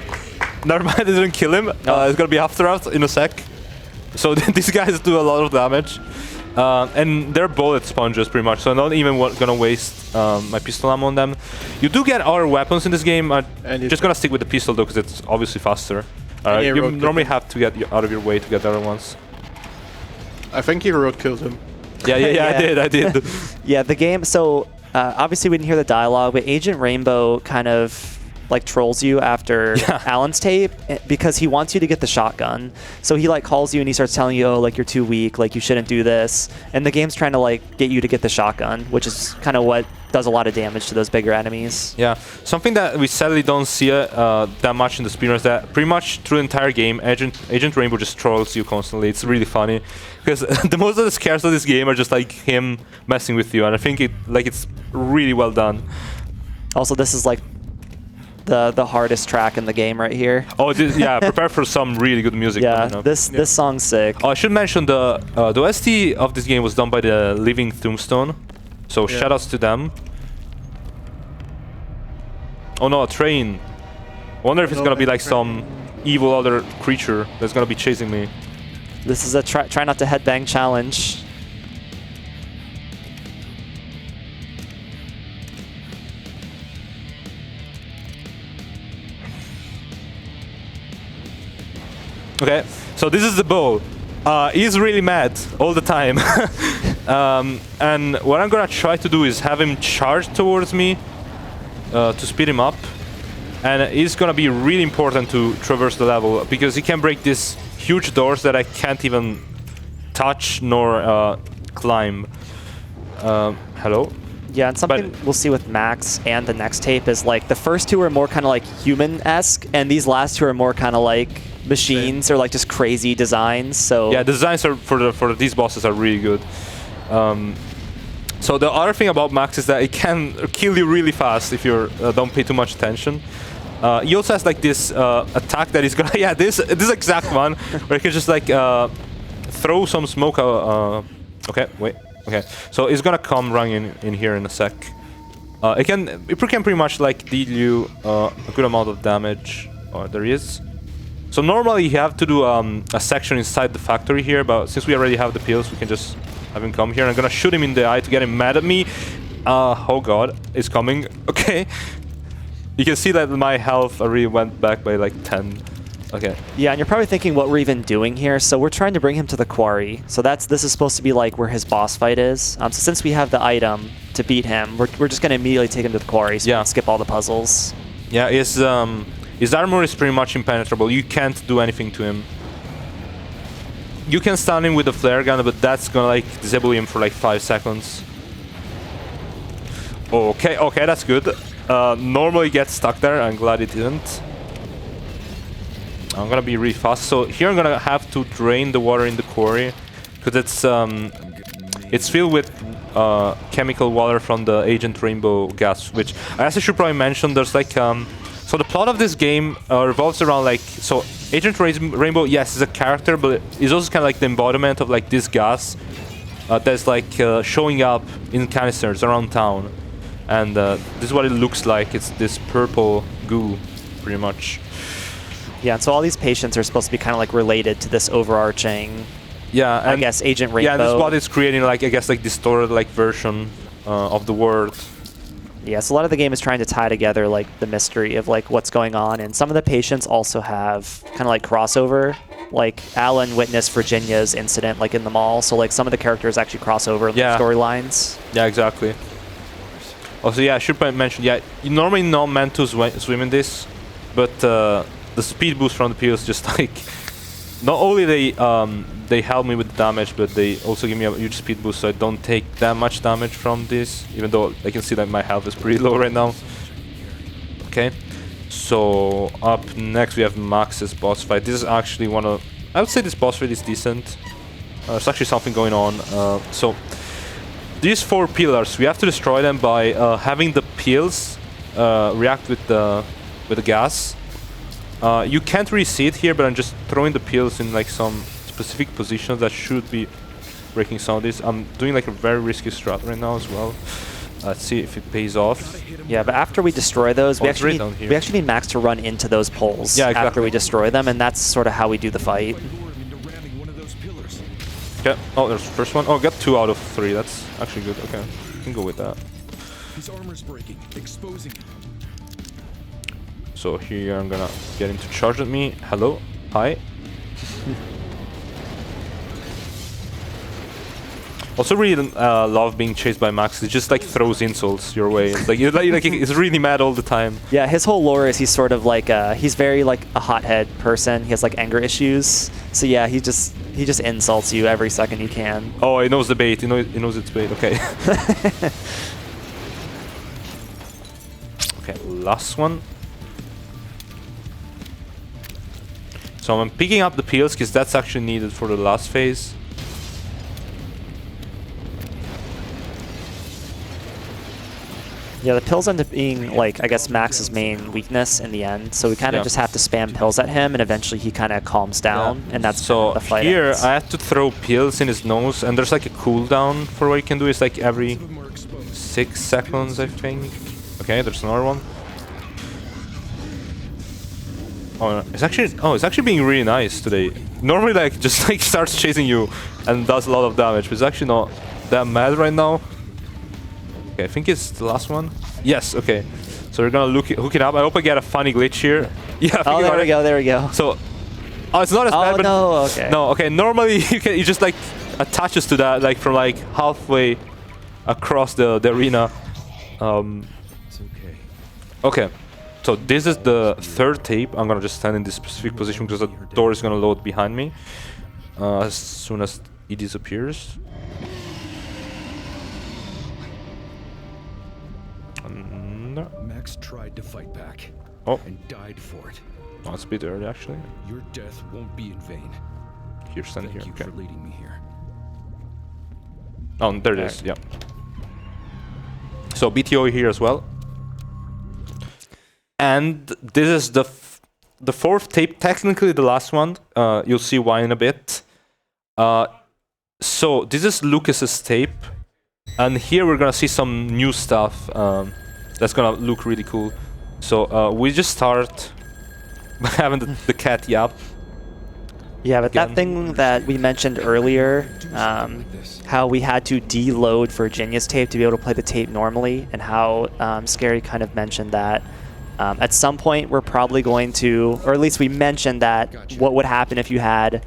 Never mind, I didn't kill him. It's gonna be after us in a sec. So these guys do a lot of damage. And they're bullet sponges pretty much, so I'm not even gonna waste my pistol ammo on them. You do get other weapons in this game. I'm just gonna stick with the pistol though, because it's obviously faster. You normally have to get out of your way to get the other ones. I think you road killed him. Yeah, I did. Yeah, the game, so obviously we didn't hear the dialogue, but Agent Rainbow kind of like trolls you after Alan's tape because he wants you to get the shotgun. So he like calls you and he starts telling you, oh, like you're too weak, like you shouldn't do this. And the game's trying to like get you to get the shotgun, which is kind of what does a lot of damage to those bigger enemies. Yeah, something that we sadly don't see that much in the speedrun is that pretty much through the entire game, Agent Rainbow just trolls you constantly. It's really funny because the most of the scares of this game are just like him messing with you, and I think it's really well done. Also, this is like the hardest track in the game right here. Oh, yeah, prepare for some really good music. Yeah, this song's sick. Oh, I should mention the OST of this game was done by the Living Tombstone, so shoutouts to them. Oh no, a train. wonder if it's gonna be like some evil other creature that's gonna be chasing me. This is a try not to headbang challenge. Okay, so this is the bow. He's really mad all the time. And what I'm gonna try to do is have him charge towards me to speed him up. And it's gonna be really important to traverse the level because he can break these huge doors that I can't even touch nor climb. Hello? Yeah, and something we'll see with Max and the next tape is like the first two are more kind of like human-esque, and these last two are more kind of like machines or like just crazy designs. So yeah, the designs are for these bosses are really good. So the other thing about Max is that it can kill you really fast if you don't pay too much attention. He also has like this attack that is gonna this exact one where he can just like throw some smoke out. Okay, wait. Okay, so it's gonna come running in here in a sec. It can pretty much like deal you a good amount of damage. Oh, there he is. So normally you have to do a section inside the factory here, but since we already have the pills, we can just have him come here. I'm gonna shoot him in the eye to get him mad at me. Oh god, it's coming. Okay. You can see that my health already went back by like 10. Okay. Yeah, and you're probably thinking what we're even doing here. So we're trying to bring him to the quarry. So this is supposed to be like where his boss fight is. So since we have the item to beat him, we're just gonna immediately take him to the quarry so we can skip all the puzzles. Yeah, his armor is pretty much impenetrable. You can't do anything to him. You can stun him with a flare gun, but that's gonna like disable him for like 5 seconds. Okay, okay, that's good. Normally gets stuck there. I'm glad it didn't. I'm gonna be really fast. So here I'm gonna have to drain the water in the quarry because it's filled with chemical water from the Agent Rainbow gas, which I also should probably mention. There's like so the plot of this game revolves around like Agent Rainbow. Yes, is a character, but it's also kind of like the embodiment of like this gas that's like showing up in canisters around town. And this is what it looks like. It's this purple goo, pretty much. Yeah, and so all these patients are supposed to be kind of like related to this overarching, I guess, Agent Rainbow. Yeah, this is what is creating like, I guess, like distorted like version of the world. Yeah, so a lot of the game is trying to tie together like the mystery of like what's going on, and some of the patients also have kind of like crossover. Like Alan witnessed Virginia's incident like in the mall, so like some of the characters actually cross over in the storylines. Yeah, exactly. Also, yeah, I should mention, yeah, you're normally not meant to swim in this, but the speed boost from the pills just like, not only they help me with the damage, but they also give me a huge speed boost, so I don't take that much damage from this, even though I can see that my health is pretty low right now. Okay, so up next we have Max's boss fight. This is actually I would say this boss fight is decent. There's actually something going on. So these 4 pillars, we have to destroy them by having the pills react with the gas. You can't really see it here, but I'm just throwing the pills in like some specific positions that should be breaking some of this. I'm doing like a very risky strat right now as well. Let's see if it pays off. Yeah, but after we destroy those, we actually need Max to run into those poles after we destroy them, and that's sort of how we do the fight. Okay. Oh, there's the first one. Oh, got 2 out of 3. That's actually good. Okay, I can go with that. His armor's breaking, exposing him. So here I'm gonna get him to charge at me. Hello, hi. Also, really love being chased by Max. It just like throws insults your way. It's like he's really mad all the time. Yeah, his whole lore is he's sort of like he's very like a hothead person. He has like anger issues. So yeah, he just insults you every second he can. Oh, he knows the bait. He knows it's bait. Okay. Okay, last one. So I'm picking up the pills because that's actually needed for the last phase. Yeah, the pills end up being, like, I guess Max's main weakness in the end. So we kind of just have to spam pills at him, and eventually he kind of calms down, and that's so the fight here ends. I have to throw pills in his nose, and there's like a cooldown for what you can do. It's like every 6 seconds, I think. Okay, there's another one. Oh, it's actually being really nice today. Normally, like, just like starts chasing you and does a lot of damage, but it's actually not that mad right now. Okay, I think it's the last one. Yes, okay. So we're gonna hook it up. I hope I get a funny glitch here. Yeah. Oh, there we go. There we go. So, oh, it's not as bad. Oh but no. Okay. No. Okay. Normally, you just like attaches to that like from like halfway across the arena. It's okay. Okay. So this is the third tape. I'm gonna just stand in this specific position because the door is gonna load behind me as soon as it disappears. No. Max tried to fight back. Oh. And died for it. Oh, it's a bit early actually. Your death won't be in vain. Here, stand here. Thank you for leading me here. Oh, there it is. Yeah. So BTO here as well. And this is the fourth tape, technically the last one. You'll see why in a bit. So this is Lucas's tape, and here we're gonna see some new stuff that's gonna look really cool. So we just start by having the cat yap. Yeah, but that thing that we mentioned earlier, how we had to deload Virginia's tape to be able to play the tape normally, and how ItzScaRee kind of mentioned that at some point we're probably going to, or at least we mentioned that what would happen if you had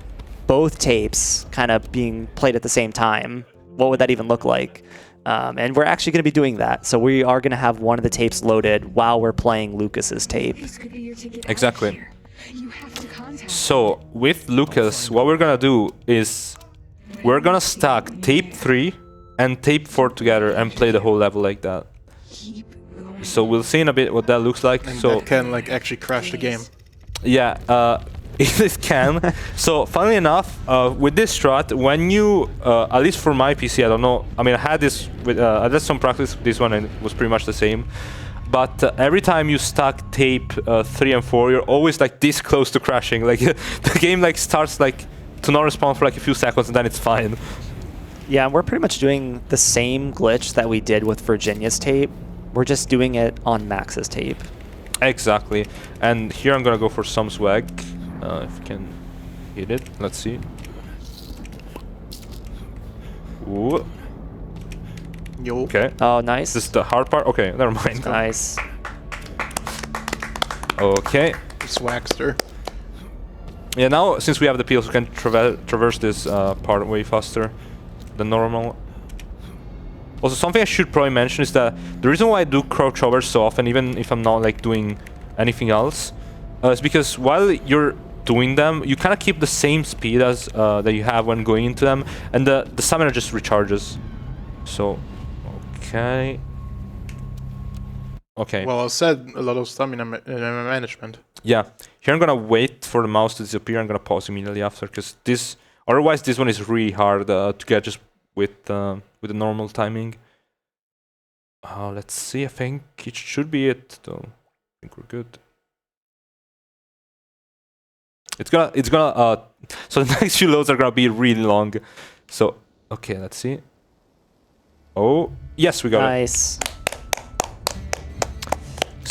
both tapes kind of being played at the same time. What would that even look like? And we're actually going to be doing that. So we are going to have one of the tapes loaded while we're playing Lucas's tape. Exactly. So with Lucas, what we're gonna do is we're gonna stack tape 3 and tape 4 together and play the whole level like that. So we'll see in a bit what that looks like. And so that can like actually crash the game. Yeah, it can. So funnily enough, with this strat, when you, at least for my PC, I don't know. I mean, I had this with, I did some practice with this one and it was pretty much the same. But every time you stack tape 3 and 4, you're always like this close to crashing. Like the game like starts like to not respond for like a few seconds and then it's fine. Yeah, and we're pretty much doing the same glitch that we did with Virginia's tape. We're just doing it on Max's tape. Exactly. And here I'm gonna go for some swag. If we can hit it, let's see. Ooh. Yo. Okay. Oh, nice. This is the hard part? Okay, never mind. Nice. Okay. Swagster. Yeah, now since we have the peels, we can traverse this part way faster than normal. Also, something I should probably mention is that the reason why I do crouch overs so often, even if I'm not like doing anything else, is because while you're doing them, you kind of keep the same speed as that you have when going into them, and the stamina just recharges. So, okay. Okay. Well, I said a lot of stamina management. Yeah. Here I'm gonna wait for the mouse to disappear. I'm gonna pause immediately after, because this, otherwise this one is really hard to get just with the normal timing. Let's see. I think it should be it though. I think we're good. It's gonna so the next few loads are gonna be really long. So okay, let's see. Oh yes, we got it. Nice.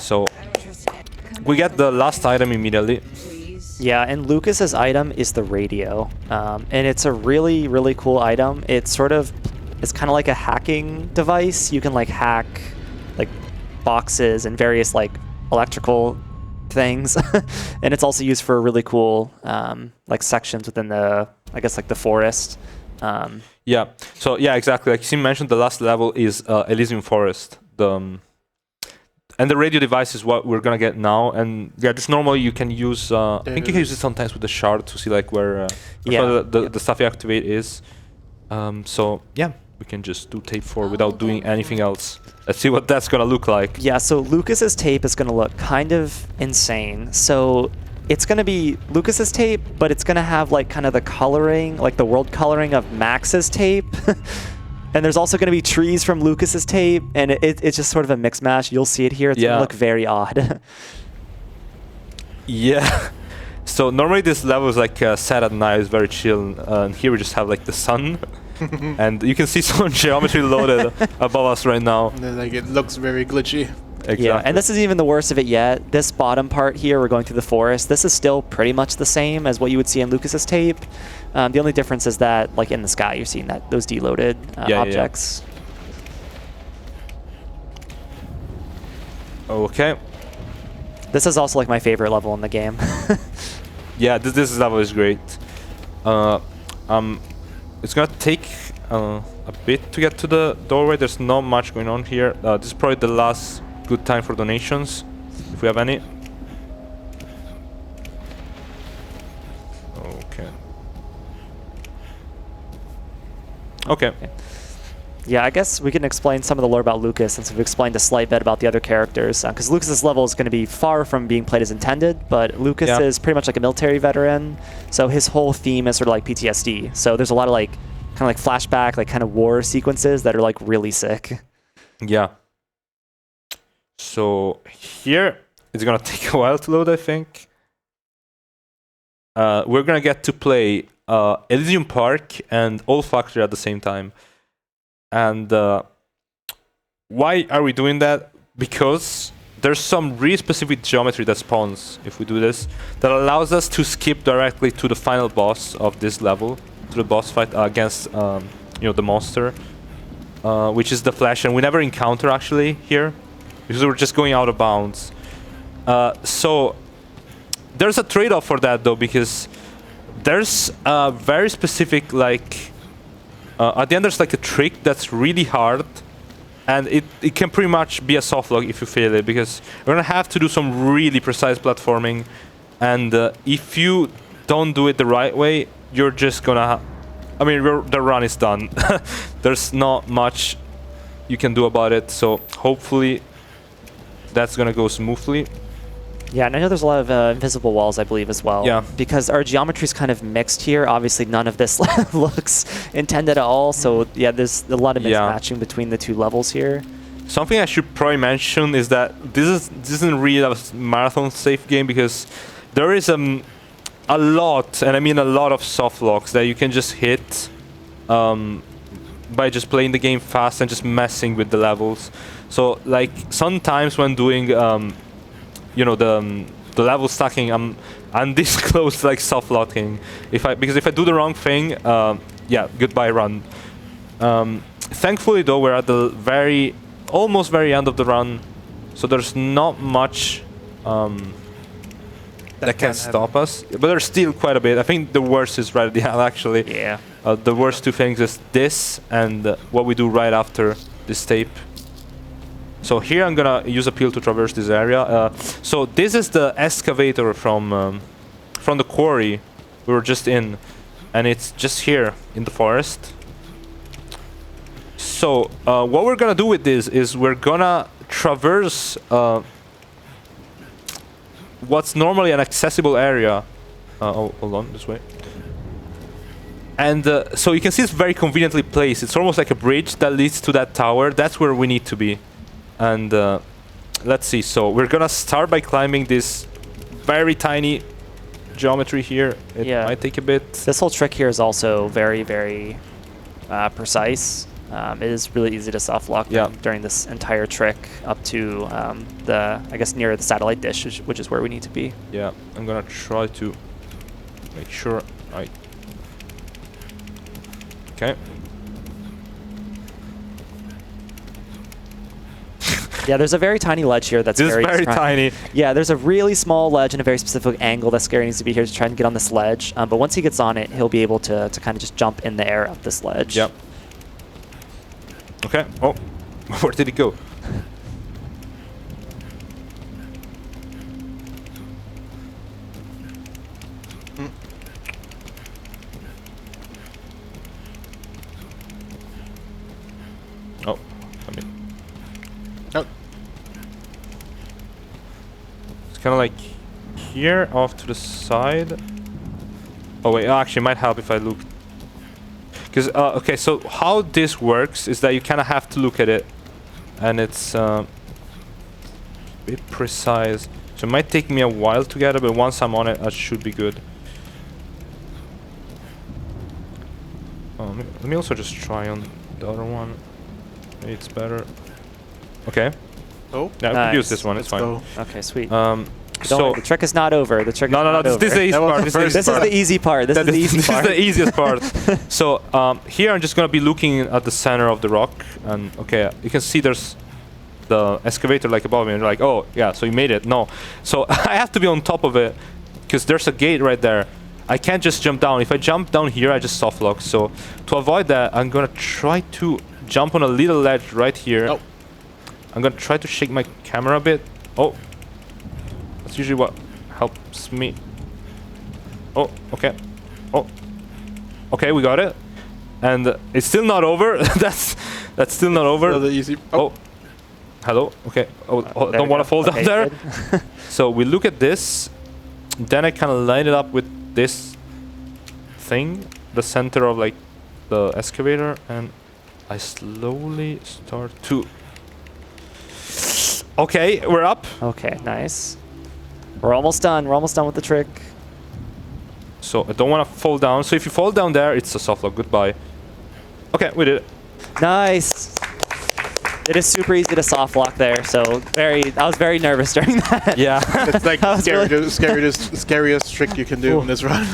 So we get the last item immediately. Yeah, and Lucas's item is the radio, and it's a really, really cool item. It's kind of like a hacking device. You can like hack like boxes and various like electrical things, and it's also used for really cool like sections within the, I guess, like the forest. Yeah. So yeah, exactly. Like you mentioned, the last level is Elysium Forest. And the radio device is what we're gonna get now. And yeah, this normally you can use. I think you can use it sometimes with the shard to see like where the stuff you activate is. So yeah, we can just do tape 4 without doing anything else. Let's see what that's gonna look like. Yeah. So Lucas's tape is gonna look kind of insane. So it's gonna be Lucas's tape, but it's gonna have like kind of the coloring, like the world coloring of Max's tape. And there's also going to be trees from Lucas's tape, and it's just sort of a mix mash. You'll see it here. It's going to look very odd. Yeah. So normally this level is like set at night, it's very chill, and here we just have like the sun, and you can see some geometry loaded above us right now. Like it looks very glitchy. Exactly. Yeah, and this is even the worst of it yet. This bottom part here, we're going through the forest. This is still pretty much the same as what you would see in Lucas's tape. The only difference is that, like in the sky, you're seeing that those deloaded objects. Okay. This is also like my favorite level in the game. Yeah, this level is great. It's gonna take a bit to get to the doorway. There's not much going on here. This is probably the last good time for donations, if we have any. Okay. Okay. Yeah, I guess we can explain some of the lore about Lucas since we've explained a slight bit about the other characters. Because Lucas's level is going to be far from being played as intended, but Lucas is pretty much like a military veteran. So his whole theme is sort of like PTSD. So there's a lot of like kind of like flashback, like kind of war sequences that are like really sick. Yeah. So here it's gonna take a while to load, I think. We're gonna get to play Elysium Park and Old Factory at the same time. And why are we doing that? Because there's some really specific geometry that spawns if we do this that allows us to skip directly to the final boss of this level, to the boss fight against you know, the monster, which is the Flash, and we never encounter actually here because we're just going out of bounds. So there's a trade-off for that though, because there's a very specific like at the end there's like a trick that's really hard, and it can pretty much be a soft lock if you fail it, because you're gonna have to do some really precise platforming, and if you don't do it the right way, you're just gonna I mean the run is done. There's not much you can do about it, so hopefully that's gonna go smoothly. Yeah, and I know there's a lot of invisible walls, I believe, as well. Yeah. Because our geometry is kind of mixed here. Obviously, none of this looks intended at all. So, yeah, there's a lot of mismatching between the two levels here. Something I should probably mention is that this isn't really a marathon safe game, because there is a lot, and I mean a lot of soft locks that you can just hit by just playing the game fast and just messing with the levels. So, like, sometimes when doing you know, the level stacking, I'm this close to like soft locking. Because if I do the wrong thing, yeah, goodbye run. Thankfully though, we're at the almost very end of the run, so there's not much that can stop us. But there's still quite a bit. I think the worst is right at the end actually. Yeah. The worst two things is this and what we do right after this tape. So here I'm gonna use a peel to traverse this area. So this is the excavator from the quarry we were just in, and it's just here in the forest. So what we're gonna do with this is we're gonna traverse what's normally an accessible area. Oh, hold on, this way. And so you can see it's very conveniently placed. It's almost like a bridge that leads to that tower. That's where we need to be. And let's see, so we're gonna start by climbing this very tiny geometry here. It might take a bit. This whole trick here is also very, very precise. It is really easy to soft lock during this entire trick up to I guess near the satellite dish, which is where we need to be. Yeah, I'm gonna try to make sure I... Okay. Yeah, there's a very tiny ledge here that's very tiny. Yeah, there's a really small ledge and a very specific angle that Scary needs to be here to try and get on this ledge. But once he gets on it, he'll be able to kind of just jump in the air up this ledge. Yep. Okay. Oh, where did he go? Oh, I mean. No. It's kind of like here, off to the side. Oh wait, actually, it might help if I look. Because okay, so how this works is that you kind of have to look at it, and it's a bit precise. So it might take me a while to get it, but once I'm on it, I should be good. Let me also just try on the other one. Maybe it's better. Okay. Oh. Yeah, we Nice. can use this one. It's fine. Go. Okay, sweet. Don't Don't worry, the trick is not over. The trick. No, is no, no. not This over. is the easy part. This This is the easy part. This is the easy This part. is the easiest part. So here I'm just gonna be looking at the center of the rock, and okay, you can see there's the excavator like above me, and you're like, oh yeah, so you made it. No, so I have to be on top of it because there's a gate right there. I can't just jump down. If I jump down here, I just soft lock. So to avoid that, I'm gonna try to jump on a little ledge right here. Oh. I'm gonna try to shake my camera a bit. Oh, that's usually what helps me. Oh, okay. Oh, okay, we got it. And it's still not over. that's still not over. Another easy. Oh, hello. Okay. Oh, don't want to fall down there. So we look at this. Then I kind of line it up with this thing, the center of like the excavator, and I slowly start to. Okay, we're up. Okay, nice. We're almost done. We're almost done with the trick. So I don't want to fall down. So if you fall down there, it's a soft lock. Goodbye. Okay, we did it. Nice. It is super easy to soft lock there. So I was very nervous during that. Yeah. It's like That was really- scariest trick you can do in this run.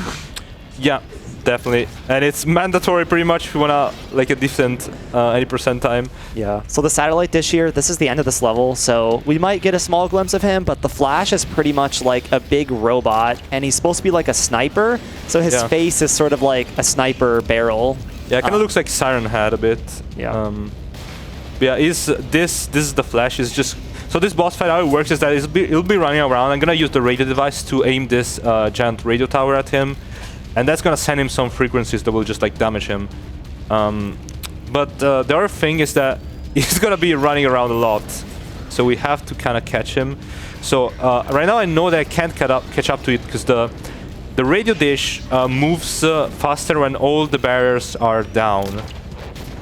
Yeah, definitely. And it's mandatory pretty much if you want to like a decent 80% time. Yeah. So the satellite dish here, this is the end of this level. So we might get a small glimpse of him, but the Flash is pretty much like a big robot, and he's supposed to be like a sniper. So his Yeah. face is sort of like a sniper barrel. Yeah, it kind of looks like Siren Head a bit. Yeah. But yeah, this is the Flash. Is just so this boss fight, how it works is that it'll be running around. I'm gonna use the radio device to aim this giant radio tower at him, and that's gonna send him some frequencies that will just like damage him. But the other thing is that he's gonna be running around a lot, so we have to kind of catch him. So right now I know that I can't catch up to it because the radio dish moves faster when all the barriers are down.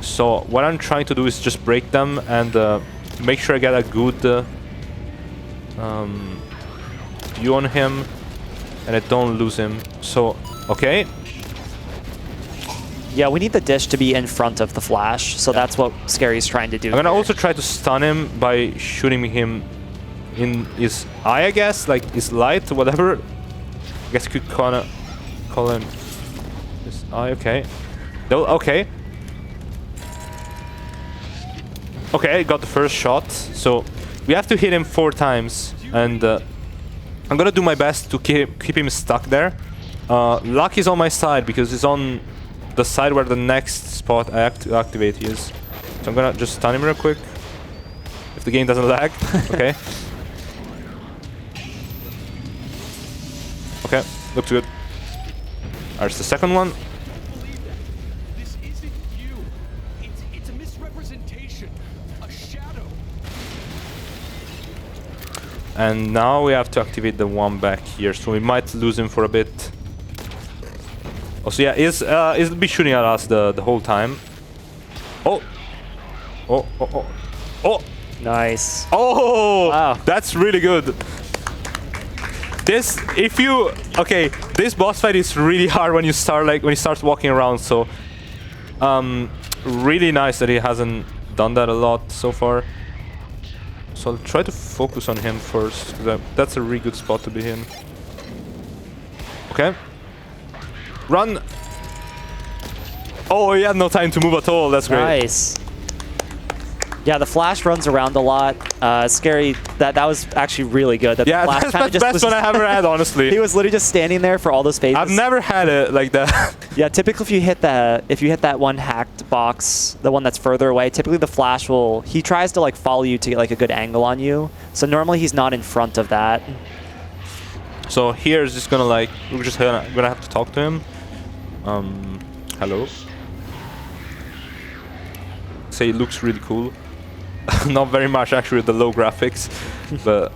So what I'm trying to do is just break them and make sure I get a good view on him and I don't lose him. So, okay. Yeah, we need the dish to be in front of the Flash. So that's what Scary's trying to do. I'm gonna here. also try to stun him by shooting him in his eye, I guess, like his light, whatever. I guess you could kinda call him his eye, okay. Okay. Okay, got the first shot. So we have to hit him 4 times, and I'm gonna do my best to keep him stuck there. Luck is on my side because he's on the side where the next spot I activate he is. So I'm gonna just stun him real quick. If the game doesn't lag, okay. Okay, looks good. There's the second one. This isn't you. It's a misrepresentation. A shadow. And now we have to activate the one back here, so we might lose him for a bit. Also, yeah, he'll be shooting at us the whole time. Oh! Oh, oh, oh. Oh! Nice. Oh! Wow. That's really good. This boss fight is really hard when you start walking around, so really nice that he hasn't done that a lot so far. So I'll try to focus on him first, because that's a really good spot to be in. Okay. Run! Oh, he had no time to move at all, that's great. Nice. Yeah, the Flash runs around a lot. Scary. That was actually really good. That Yeah, the Flash that's kinda the just best was one I ever had, honestly. He was literally just standing there for all those phases. I've never had it like that. Yeah, typically if you hit that one hacked box, the one that's further away, typically the Flash he tries to like follow you to get like a good angle on you. So normally he's not in front of that. So here is just gonna we're just gonna have to talk to him. Hello. Say it looks really cool. Not very much actually with the low graphics, but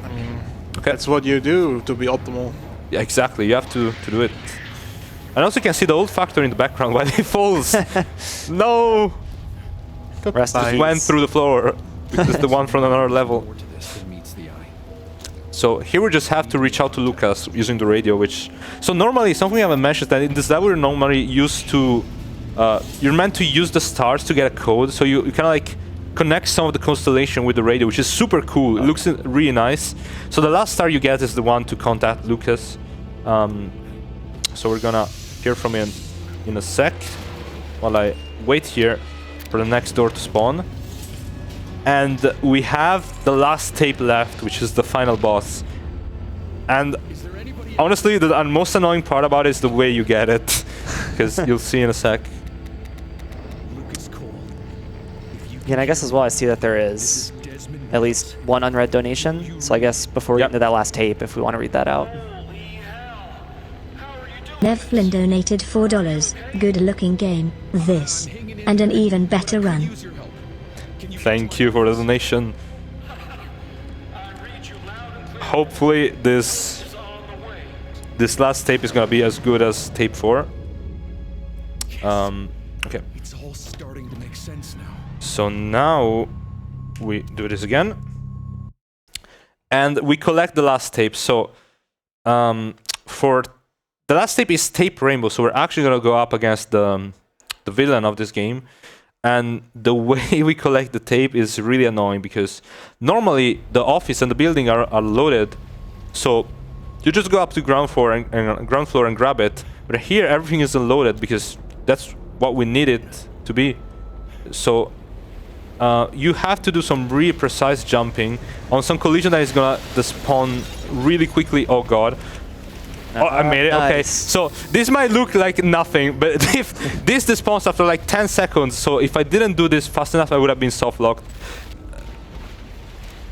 I mean, okay. that's what you do to be optimal. Yeah, exactly. You have to do it. And also you can see the old factor in the background while he falls. No. Rest in Just peace. went through the floor because it's the one from another level. So here we just have to reach out to Lucas using the radio, which... So normally, something I haven't mentioned, that in this level you're normally used to... you're meant to use the stars to get a code, so you kind of like connect some of the constellation with the radio, which is super cool. It looks really nice. So the last star you get is the one to contact Lucas. So we're gonna hear from him in a sec, while I wait here for the next door to spawn. And we have the last tape left, which is the final boss. And honestly, the most annoying part about it is the way you get it, because you'll see in a sec. Yeah, and I guess as well I see that there is at least one unread donation. So I guess before we get into that last tape, if we want to read that out. Nev Flynn donated $4. Good looking game, this. And an even better run. Thank you for the donation. Hopefully this last tape is gonna be as good as tape 4. Okay. It's all starting to make sense now. So now we do this again. And we collect the last tape. So for the last tape is Tape Rainbow, so we're actually gonna go up against the villain of this game. And the way we collect the tape is really annoying, because normally the office and the building are loaded. So you just go up to ground floor and grab it. But here everything is unloaded because that's what we need it to be. So you have to do some really precise jumping on some collision that is gonna spawn really quickly. Oh god. Oh, I made it. Nice. Okay, so this might look like nothing, but if this despawns after like 10 seconds, so if I didn't do this fast enough, I would have been soft locked.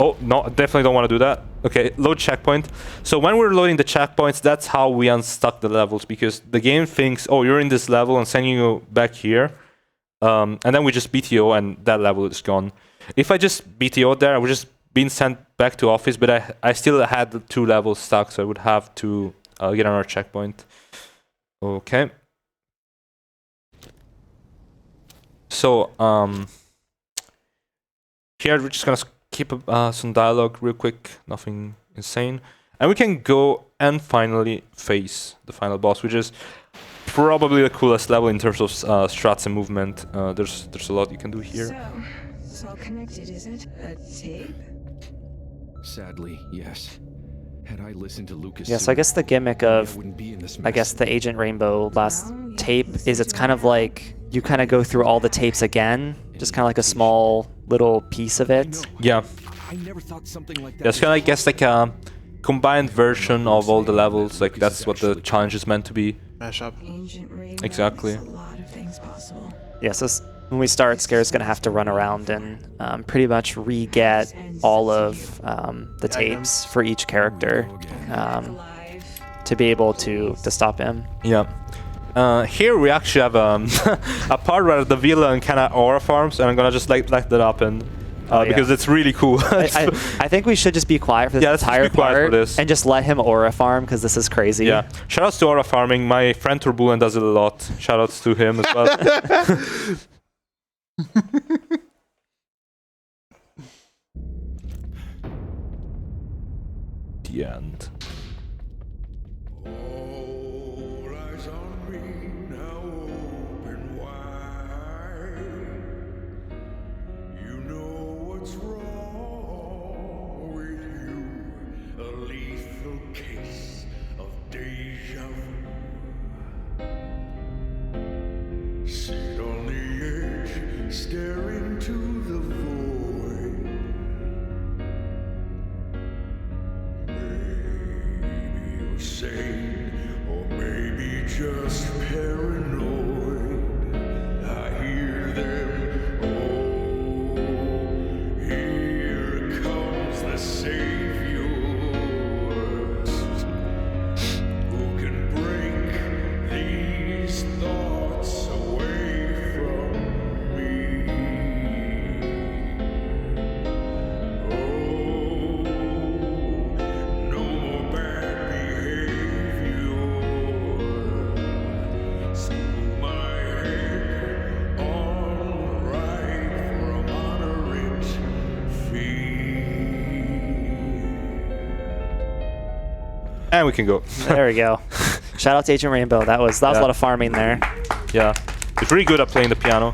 Oh no, I definitely don't want to do that. Okay, load checkpoint. So when we're loading the checkpoints, that's how we unstuck the levels, because the game thinks, oh, you're in this level and sending you back here, and then we just BTO and that level is gone. If I just BTO there, I would just been sent back to office, but I still had the 2 levels stuck, so I would have to get another checkpoint. Okay. So here we're just gonna keep some dialogue real quick, nothing insane, and we can go and finally face the final boss, which is probably the coolest level in terms of strats and movement. There's a lot you can do here. So, it's all connected, is it? A tape? Sadly, yes. Had I listened to Lucas, Yeah, so I guess the gimmick of, I guess, the Agent Rainbow last tape is it's kind of like you kind of go through all the tapes again, just kind of like a small little piece of it. Yeah. I never thought something like that. That's kind of, I guess, like a combined version of all the levels. Like that's what the challenge is meant to be. Mashup. Exactly. A lot of things possible. Yeah, so when we start, Scare's going to have to run around and pretty much re-get all of the tapes for each character to be able to stop him. Yeah. Here we actually have a part where the villain kind of aura farms, and I'm gonna just like light that up and because it's really cool. I think we should just be quiet for this entire part and just let him aura farm, because this is crazy. Yeah. Shoutouts to aura farming. My friend Turbulen does it a lot. Shoutouts to him as well. The end. Staring to the void. Maybe you're sane, or maybe just paranoid. I hear them. Oh, here comes the savior. Who can break these thoughts away from me? And we can go. There we go. Shout out to Agent Rainbow. That was a lot of farming there. Yeah, he's really good at playing the piano.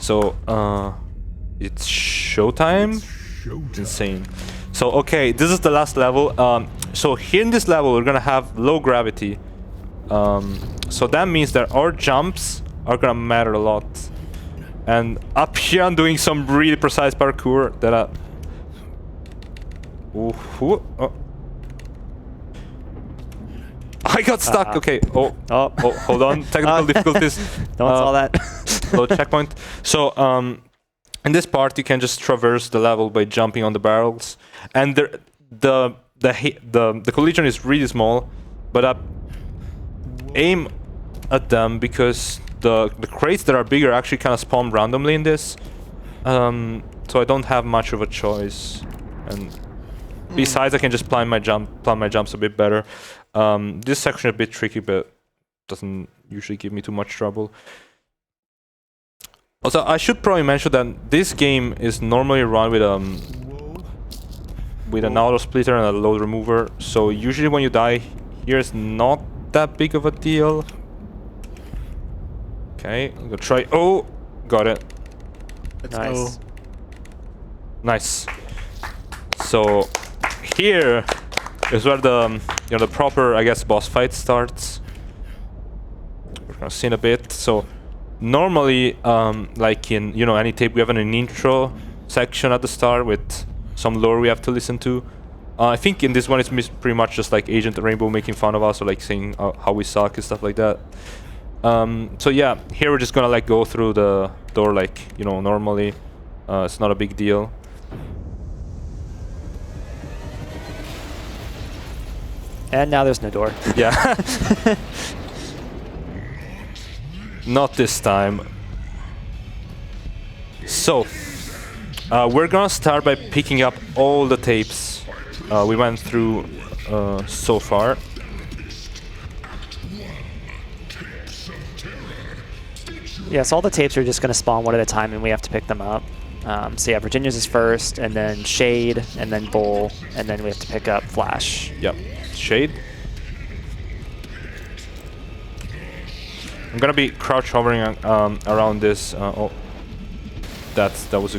So It's showtime. Insane. So okay, this is the last level. So here in this level we're gonna have low gravity. So that means that our jumps are gonna matter a lot. And up here I'm doing some really precise parkour that I got stuck. Okay. Oh, hold on. Technical difficulties. Don't saw that. Low checkpoint. So in this part you can just traverse the level by jumping on the barrels, and the collision is really small, but aim at them because the crates that are bigger actually kind of spawn randomly in this. So I don't have much of a choice, and besides I can just plan my jumps a bit better. This section is a bit tricky, but doesn't usually give me too much trouble. Also, I should probably mention that this game is normally run with an auto splitter and a load remover. So usually when you die here, it's not that big of a deal. Okay, I'm gonna try. Oh, got it. Nice. Nice. So here is where the the proper, I guess, boss fight starts. We're gonna see in a bit. So normally, like in any tape, we have an intro section at the start with some lore we have to listen to. I think in this one it's pretty much just like Agent Rainbow making fun of us or like saying how we suck and stuff like that. So yeah, here we're just gonna like go through the door like normally. It's not a big deal. And now there's no door. Yeah. Not this time. So we're gonna start by picking up all the tapes we went through so far. Yeah, so all the tapes are just going to spawn one at a time, and we have to pick them up. So yeah, Virginia's is first, and then Shade, and then Bull, and then we have to pick up Flash. Yep, Shade. I'm gonna be crouch hovering around this. Oh, that was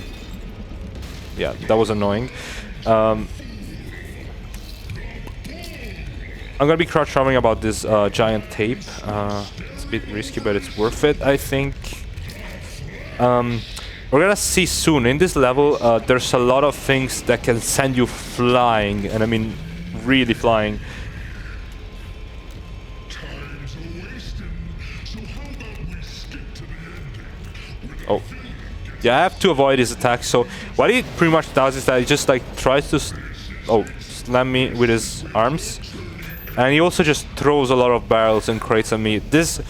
that was annoying. I'm gonna be crouch hovering about this giant tape. It's a bit risky, but it's worth it, I think. We're gonna see soon in this level. There's a lot of things that can send you flying, and I mean really flying. Oh, yeah, I have to avoid his attack. So what he pretty much does is that he just like tries to slam me with his arms, and he also just throws a lot of barrels and crates at me. This,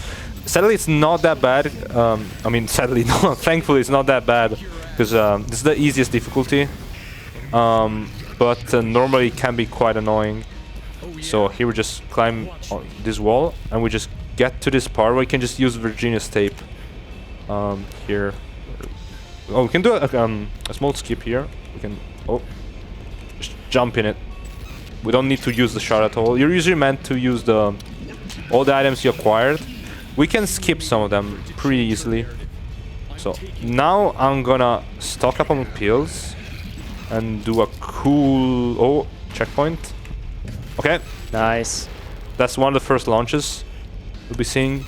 sadly, it's not that bad. I mean, sadly, no. Thankfully, it's not that bad because this is the easiest difficulty. But normally it can be quite annoying. So here we just climb on this wall, and we just get to this part where we can just use Virginia's tape. Here. Oh, we can do a small skip here. We can just jump in it. We don't need to use the shot at all. You're usually meant to use all the items you acquired. We can skip some of them pretty easily. So now I'm gonna stock up on pills and do a cool checkpoint. Okay. Nice. That's one of the first launches we'll be seeing.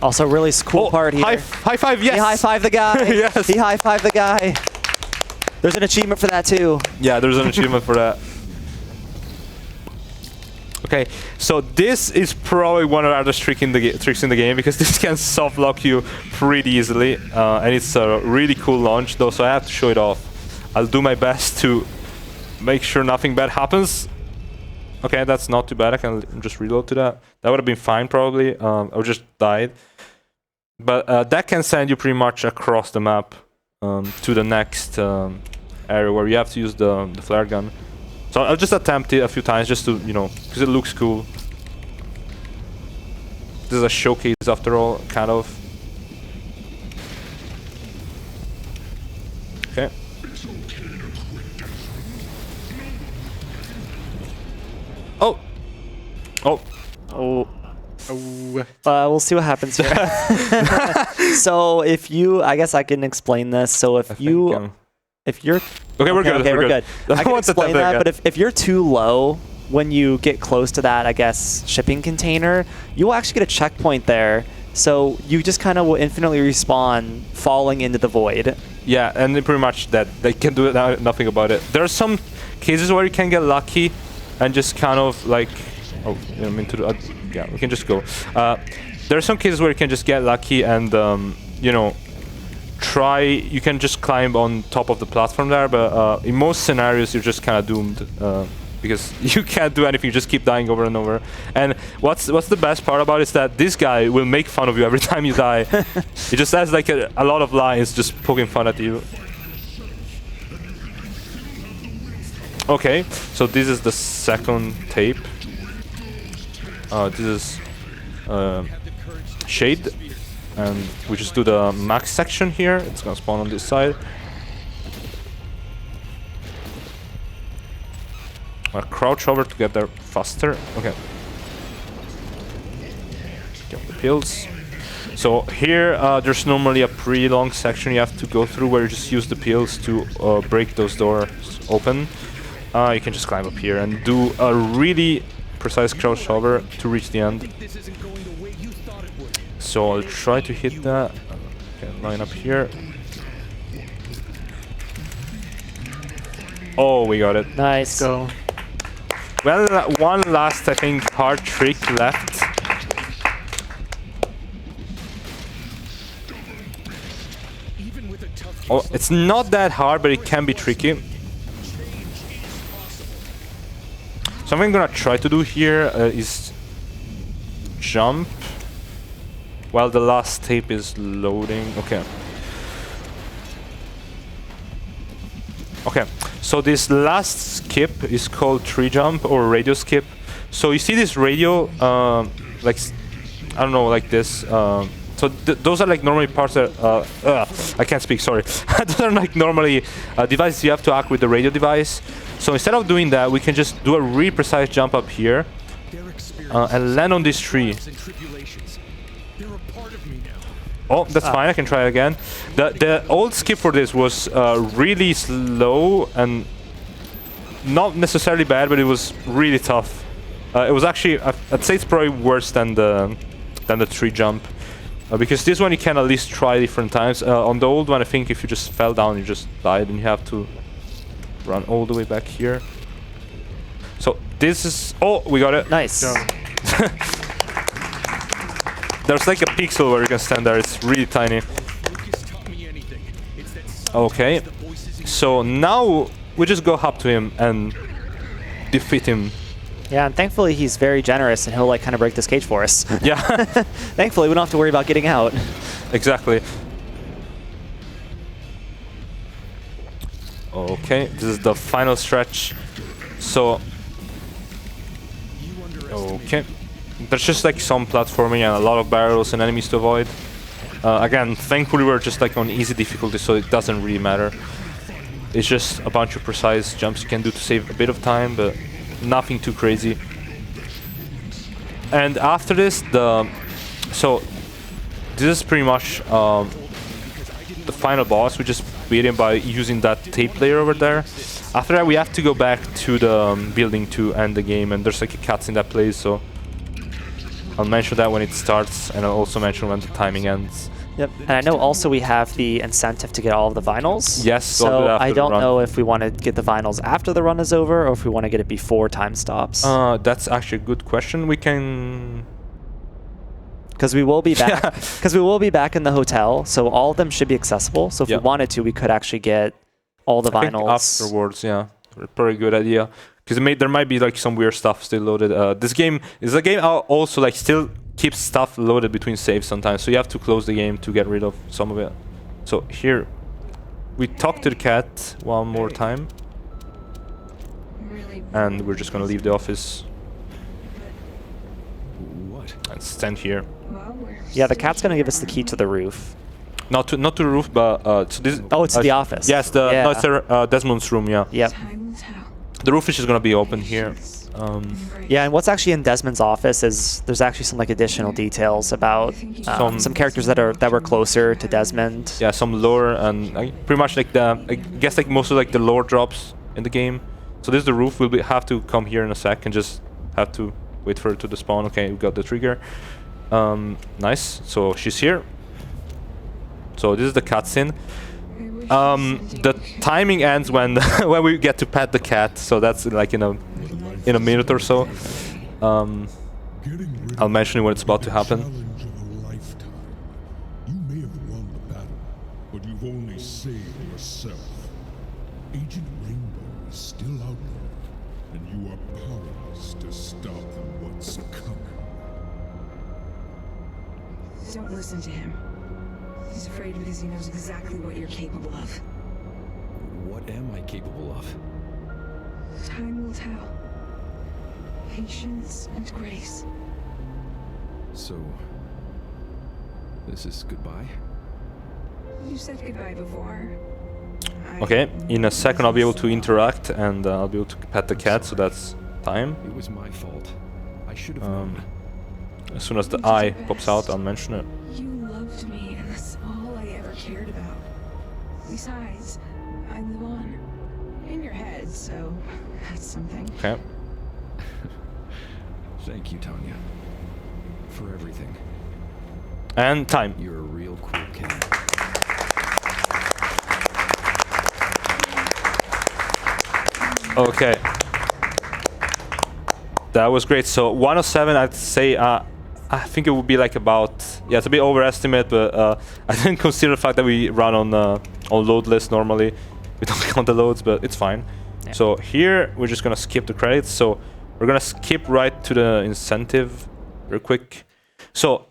Also, really cool part here. High five, yes! He high-fived the guy. Yes. He high-fived the guy. There's an achievement for that too. Yeah, there's an achievement for that. Okay, so this is probably one of the hardest tricks in the game because this can soft lock you pretty easily, and it's a really cool launch though, so I have to show it off. I'll do my best to make sure nothing bad happens. Okay, that's not too bad. I can just reload to that. That would have been fine probably. I would just died. But that can send you pretty much across the map to the next area where you have to use the flare gun. So I'll just attempt it a few times just to, because it looks cool. This is a showcase after all, kind of. Okay. Oh! Oh. We'll see what happens here. So if you, I guess I can explain this. So if you're okay, we're good. Okay, we're good. I can explain that, but if you're too low when you get close to that, I guess, shipping container, you will actually get a checkpoint there. So you just kind of will infinitely respawn, falling into the void. Yeah, and pretty much that. They can do nothing about it. There are some cases where you can get lucky and just kind of like... Oh, I mean to do... yeah, we can just go. There are some cases where you can just get lucky and, you know, you can just climb on top of the platform there, but in most scenarios you're just kind of doomed. Because you can't do anything, you just keep dying over and over. And what's the best part about it is that this guy will make fun of you every time you die. He just has like a lot of lines just poking fun at you. Okay, so this is the second tape. This is Shade. And we just do the max section here. It's gonna spawn on this side. I'll crouch over to get there faster. Okay. Get the pills. So here, there's normally a pretty long section you have to go through where you just use the pills to break those doors open. You can just climb up here and do a really precise crouch over to reach the end. So I'll try to hit that. Okay, line up here. Oh, we got it. Nice. Go. Well, one last, I think, hard trick left. Oh, it's not that hard, but it can be tricky. Something I'm gonna try to do here is jump while the last tape is loading. Okay. Okay, so this last skip is called tree jump or radio skip. So you see this radio, like, I don't know, like this. So those are like normally parts that, I can't speak, sorry. Those are like normally devices you have to act with the radio device. So instead of doing that, we can just do a really precise jump up here and land on this tree. Oh, that's fine, I can try it again. The old skip for this was really slow and not necessarily bad, but it was really tough. It was actually, I'd say it's probably worse than the tree jump. Because this one you can at least try different times. On the old one, I think if you just fell down, you just died and you have to run all the way back here. So this is... Oh, we got it. Nice. There's like a pixel where you can stand there. It's really tiny. Okay. So now we just go up to him and defeat him. Yeah, and thankfully he's very generous and he'll like kind of break this cage for us. Yeah. Thankfully we don't have to worry about getting out. Exactly. Okay, this is the final stretch. So... Okay. There's just like some platforming and a lot of barrels and enemies to avoid. Again, thankfully we're just like on easy difficulty, so it doesn't really matter. It's just a bunch of precise jumps you can do to save a bit of time, but nothing too crazy. And after this, so this is pretty much the final boss. We just beat him by using that tape layer over there. After that, we have to go back to the building to end the game, and there's like a cutscene that plays, so I'll mention that when it starts, and I'll also mention when the timing ends. Yep, and I know also we have the incentive to get all of the vinyls. Yes, so I don't know if we want to get the vinyls after the run is over, or if we want to get it before time stops. That's actually a good question. We can... Because we will be back. Because we will be back in the hotel, so all of them should be accessible. So if we wanted to, we could actually get all the vinyls afterwards. Yeah, pretty good idea. Because there might be like some weird stuff still loaded. This game is a game also like still keeps stuff loaded between saves sometimes, so you have to close the game to get rid of some of it. So here, we talk to the cat one more time, and we're just gonna leave the office. What? And stand here. Yeah, the cat's gonna give us the key to the roof. Not to the roof, but so this. Oh, it's the office. Yes, no, it's Desmond's room. Yeah. Yep. The roof is just gonna be open here. Yeah, and what's actually in Desmond's office is there's actually some like additional details about some characters that were closer to Desmond. Yeah, some lore and pretty much like I guess like most of like the lore drops in the game. So this is the roof. We'll have to come here in a sec and just have to wait for it to despawn. Okay, we got the trigger. Nice. So she's here. So this is the cutscene. The timing ends when when we get to pet the cat. So that's like in a minute or so. I'll mention it when it's about to happen. You may have won the battle, but you've only saved yourself. Agent Rainbow is still out there, and you are powerless to stop what's coming. Don't listen to him. He's afraid because he knows exactly what you're capable of. What am I capable of? Time will tell. Patience and grace. So, this is goodbye? You said goodbye before. Okay, in a second I'll be able to interact and I'll be able to pet the cat, so that's time. It was my fault. I should have known. As soon as the eye pops out, I'll mention it. You loved me, and that's all I ever cared about. Besides, I live on in your head, so that's something. Okay. Thank you, Tanya. For everything. And time. You're a real cool cat. Okay. That was great. So 107, I'd say, I think it would be like about, yeah, it's a bit overestimate, but I didn't consider the fact that we run on load list normally. We don't count the loads, but it's fine. Yeah. So here, we're just gonna skip the credits. So we're gonna skip right to the incentive real quick. So,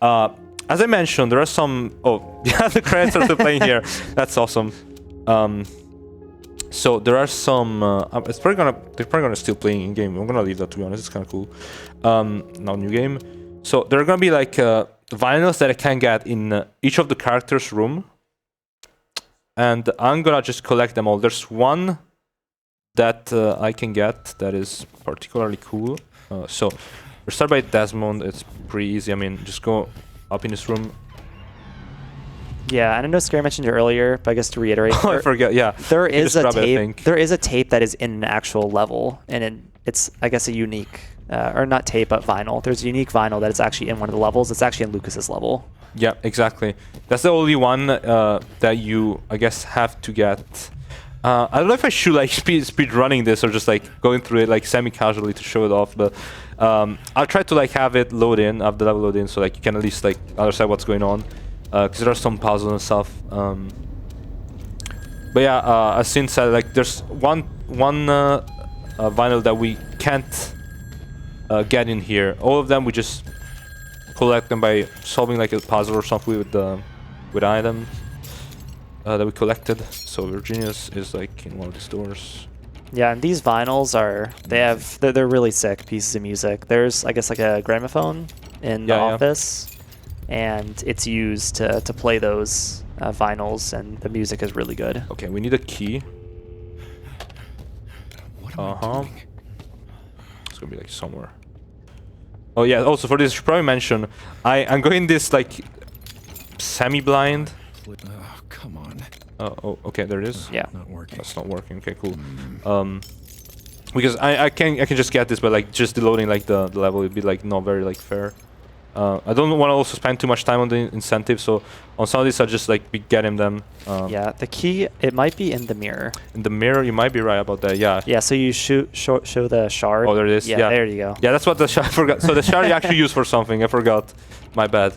as I mentioned, there are some, oh, yeah, the credits are still playing here. That's awesome. So there are some, they're probably gonna still playing in game. I'm gonna leave that, to be honest. It's kind of cool. Now new game. So there are gonna be like vinyls that I can get in each of the characters' room, and I'm gonna just collect them all. There's one that I can get that is particularly cool. So we start by Desmond. It's pretty easy. I mean, just go up in this room. Yeah, and I know ItzScaRee mentioned it earlier, but I guess to reiterate, Oh, I forget. Yeah, there is a tape. It, there is a tape that is in an actual level, and it's I guess a unique, or not tape, but vinyl. There's a unique vinyl that is actually in one of the levels. It's actually in Lucas's level. Yeah, exactly. That's the only one that you, I guess, have to get. I don't know if I should like speed running this or just like going through it like semi-casually to show it off, but I'll try to like have it load in, have the level load in, so like you can at least like understand what's going on. Because there are some puzzles and stuff. But yeah, as Sin said, like there's one vinyl that we can't get in here. All of them we just collect them by solving like a puzzle or something with items that we collected. So Virginia's is like in one of these doors. Yeah, and these vinyls are they're really sick pieces of music. There's I guess like a gramophone in the office. And it's used to play those vinyls, and the music is really good. Okay, we need a key. What am I doing? It's gonna be like somewhere. Oh yeah, also for this, I should probably mention, I'm going this like semi-blind. Oh, come on. Oh, okay, there it is. Yeah. Not working. That's not working. Okay, cool. Because I can just get this, but like just loading like the level would be like not very like fair. I don't want to also spend too much time on the incentive, so on some of these I'll just like be getting them. Yeah, the key, it might be in the mirror. In the mirror, you might be right about that, yeah. Yeah, so you show the shard. Oh, there it is. Yeah, there you go. Yeah, that's what the shard, I forgot. So the shard you actually use for something, I forgot. My bad.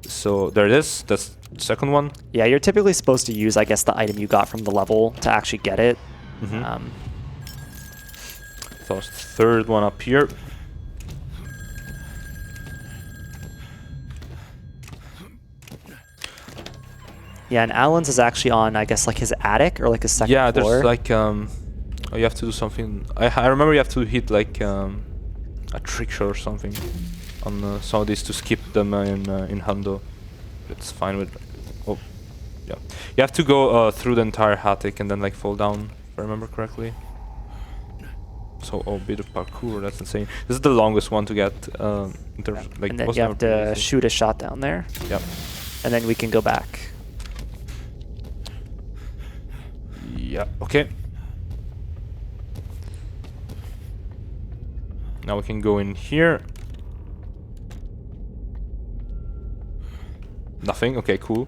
So there it is, that's the second one. Yeah, you're typically supposed to use, I guess, the item you got from the level to actually get it. Mm-hmm. So the third one up here. Yeah, and Alan's is actually on, I guess, like his attic or like his second floor. Yeah, there's like, oh, you have to do something. I remember you have to hit like a trick shot or something on some of these to skip them in Hundo. It's fine with, oh, yeah. You have to go through the entire attic and then like fall down, if I remember correctly. So, oh, bit of parkour, that's insane. This is the longest one to get. In terms of, like, and then you have to shoot a shot down there. Yep. And then we can go back. Yeah, okay. Now we can go in here. Nothing, okay, cool.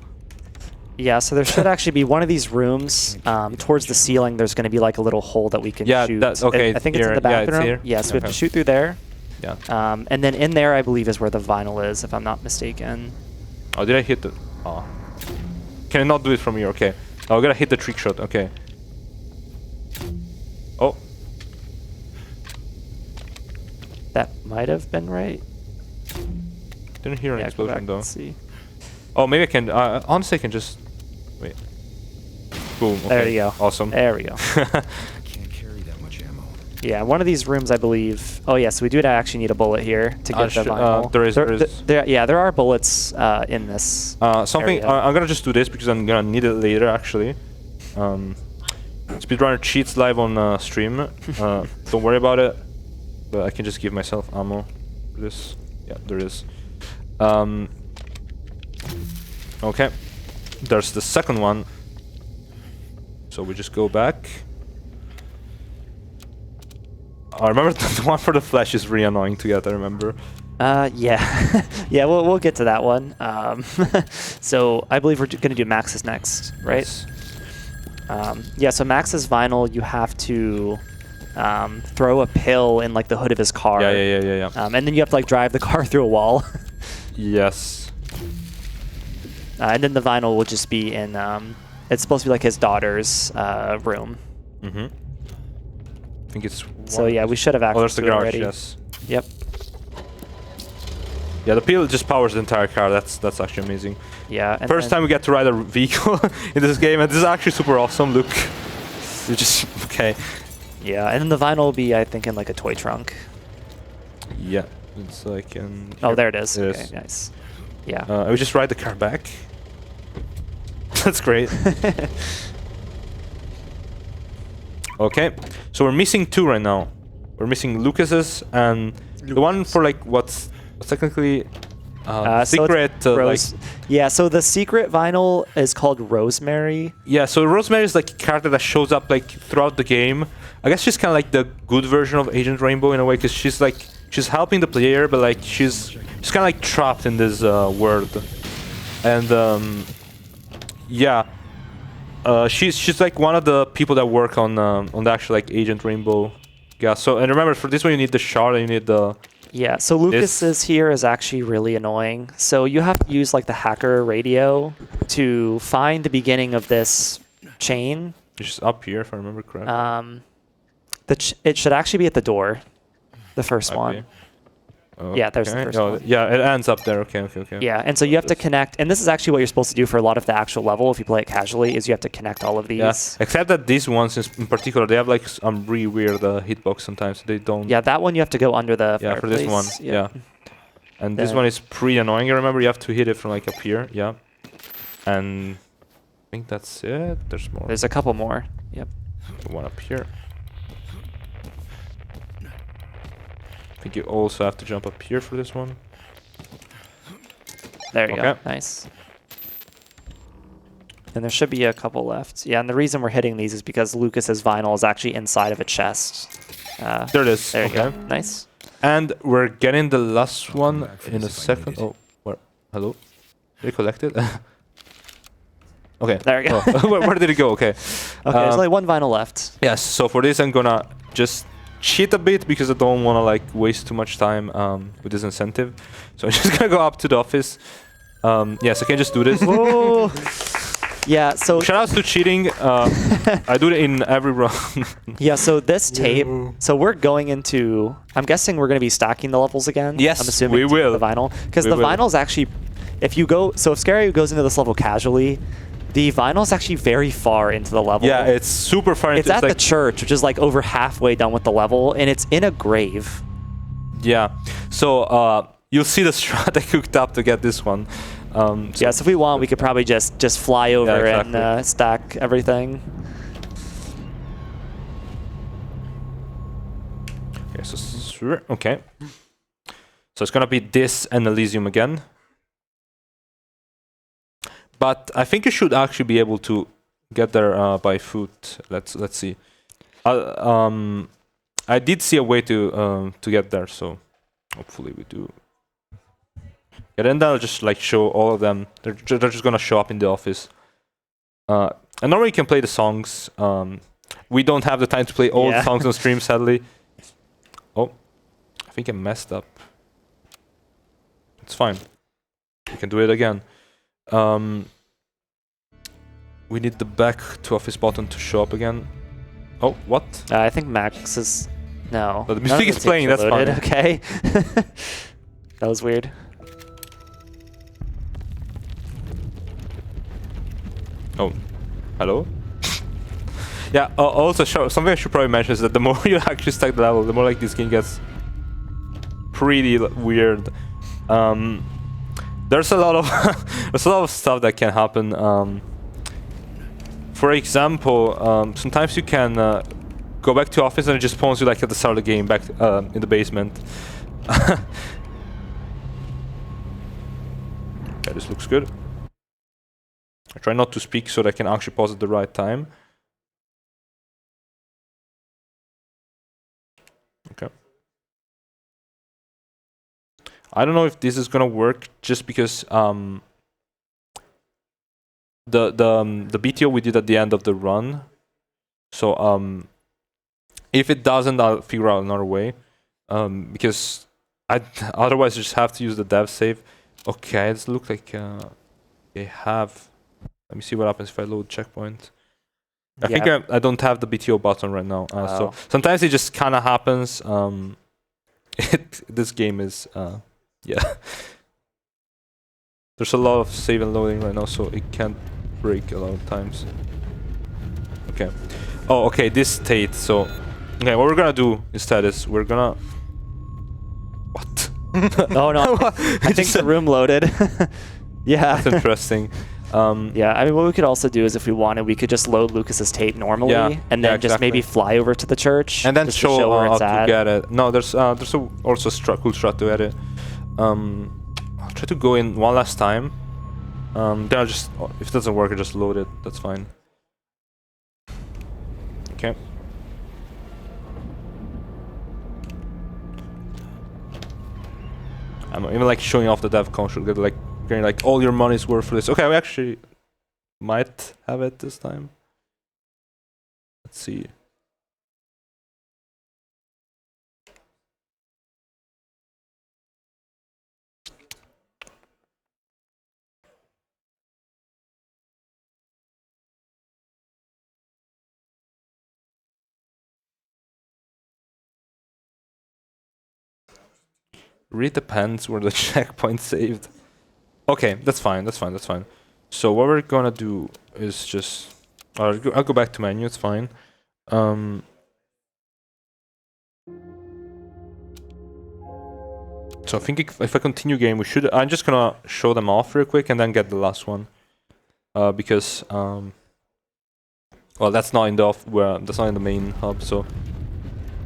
Yeah, so there should actually be one of these rooms towards the ceiling. There's going to be like a little hole that we can shoot. That's okay. I think it's in the bathroom. Here. Yeah, so we have to shoot through there. Yeah. And then in there, I believe, is where the vinyl is, if I'm not mistaken. Oh, did I hit the... Oh. Can I not do it from here? Okay. Oh, I gotta hit the trick shot. Okay. Oh. That might have been right. Didn't hear an explosion, though. Let's see. Oh, maybe I can... honestly, I can just... Wait. Boom. Okay. There you go. Awesome. There we go. Can't carry that much ammo. Yeah, one of these rooms, I believe... Oh, yeah, so we do actually need a bullet here to get the vinyl. There is. Yeah, there are bullets in this something... area. I'm gonna just do this because I'm gonna need it later, actually. Speedrunner cheats live on stream. Don't worry about it. But I can just give myself ammo for this. Yeah, there is. Okay. There's the second one. So we just go back. I remember the one for the flash is really annoying to get, I remember. Yeah. Yeah, we'll get to that one. So I believe we're going to do Max's next, right? Yes. Yeah, so Max's vinyl, you have to throw a pill in like the hood of his car. Yeah. And then you have to like drive the car through a wall. Yes. And then the vinyl will just be in, it's supposed to be like his daughter's room. Mm-hmm. I think it's... So yeah, we should have access there's the to it garage, already. yes. Yep. Yeah, the pill just powers the entire car. That's actually amazing. Yeah. And First time we get to ride a vehicle in this game, and this is actually super awesome. Look, you just okay. Yeah, and then the vinyl will be, I think, in like a toy trunk. Yeah, it's like in. Oh, there it is. It Okay, is. nice. Yeah. I would just ride the car back. That's great. Okay, so we're missing two right now. We're missing Lucas's and the one for like what's technically secret. Yeah, so the secret vinyl is called Rosemary. Yeah, so Rosemary is like a character that shows up like throughout the game. I guess she's kind of like the good version of Agent Rainbow in a way, because she's helping the player, but like she's kind of like trapped in this world. And yeah, she's like one of the people that work on the actual like Agent Rainbow. Yeah. So and remember, for this one you need the shard and you need the. Yeah, so Lucas's here is actually really annoying. So you have to use like the hacker radio to find the beginning of this chain. It's just up here, if I remember correctly. It should actually be at the door, the first one. Oh, yeah, there's the first one. Yeah, it ends up there. Okay. Yeah, and so you have to connect, and this is actually what you're supposed to do for a lot of the actual level if you play it casually, is you have to connect all of these. Yeah, except that these ones in particular, they have like some really weird hitbox sometimes. They don't. Yeah, that one you have to go under the fireplace. For this one, yeah. And this one is pretty annoying. I remember you have to hit it from like up here, yeah. And I think that's it. There's more. There's a couple more. Yep. One up here. I think you also have to jump up here for this one. There you go. Nice. And there should be a couple left. Yeah, and the reason we're hitting these is because Lucas's vinyl is actually inside of a chest. There it is. There you go. Nice. And we're getting the last one in a second. Oh, where? Hello? Did you collect it? Okay. There we go. Oh. where did it go? Okay. Okay, there's only one vinyl left. Yes, so for this I'm gonna just cheat a bit because I don't want to like waste too much time with this incentive. So I'm just gonna go up to the office. Yes, I can just do this. Oh. Yeah, so shoutouts to cheating. I do it in every run. Yeah, so this tape. So we're going into. I'm guessing we're going to be stacking the levels again. Yes, I'm assuming we will. The vinyl, because the vinyl is actually, if you go, so if ItzScaRee goes into this level casually, the vinyl is actually very far into the level. Yeah, it's super far into. It's at the church, which is like over halfway done with the level, and it's in a grave. Yeah, so you'll see the strat I cooked up to get this one. So if we want, we could probably just fly over and stack everything. Okay, so okay. So it's gonna be this and Elysium again. But I think you should actually be able to get there by foot. Let's see. I did see a way to get there, so hopefully we do. Yeah, then that'll just like show all of them. They're just gonna show up in the office. And normally you can play the songs. We don't have the time to play all the songs on stream, sadly. Oh, I think I messed up. It's fine. We can do it again. We need the back to office button to show up again. Oh, what? I think Max is... No. The music is playing, that's fine. Okay. That was weird. Oh, hello? Yeah, also something I should probably mention is that the more you actually stack the level, the more like this game gets pretty weird. There's a lot of stuff that can happen. For example, sometimes you can go back to office and it just spawns you like at the start of the game back in the basement. Okay, this looks good. I try not to speak so that I can actually pause at the right time. Okay. I don't know if this is gonna work just because the BTO we did at the end of the run. So if it doesn't, I'll figure out another way. Because I otherwise just have to use the dev save. Okay, it looks like they have. Let me see what happens if I load checkpoint. I think I don't have the BTO button right now. So sometimes it just kind of happens. This game is yeah. There's a lot of save and loading right now, so it can't break a lot of times. Okay. Oh, okay, this state. So, okay, what we're gonna do instead is we're gonna... What? Oh no, I think the room loaded. Yeah. That's interesting. Yeah, I mean, what we could also do is if we wanted, we could just load Lucas's tape normally, and then just maybe fly over to the church. And then show where it's how at. to get it. No, there's also cool strat to edit. I'll try to go in one last time. Then I'll just, if it doesn't work, I'll just load it. That's fine. Okay. I'm even like showing off the dev console, get like getting like all your money's worth for this. Okay, we actually might have it this time. Let's see. Really depends where the checkpoint saved. Okay, that's fine, that's fine, that's fine. So what we're gonna do is just... I'll go back to menu, it's fine. So I think if I continue game, we should... I'm just gonna show them off real quick and then get the last one. Because... well, that's not in the that's not in the main hub, so...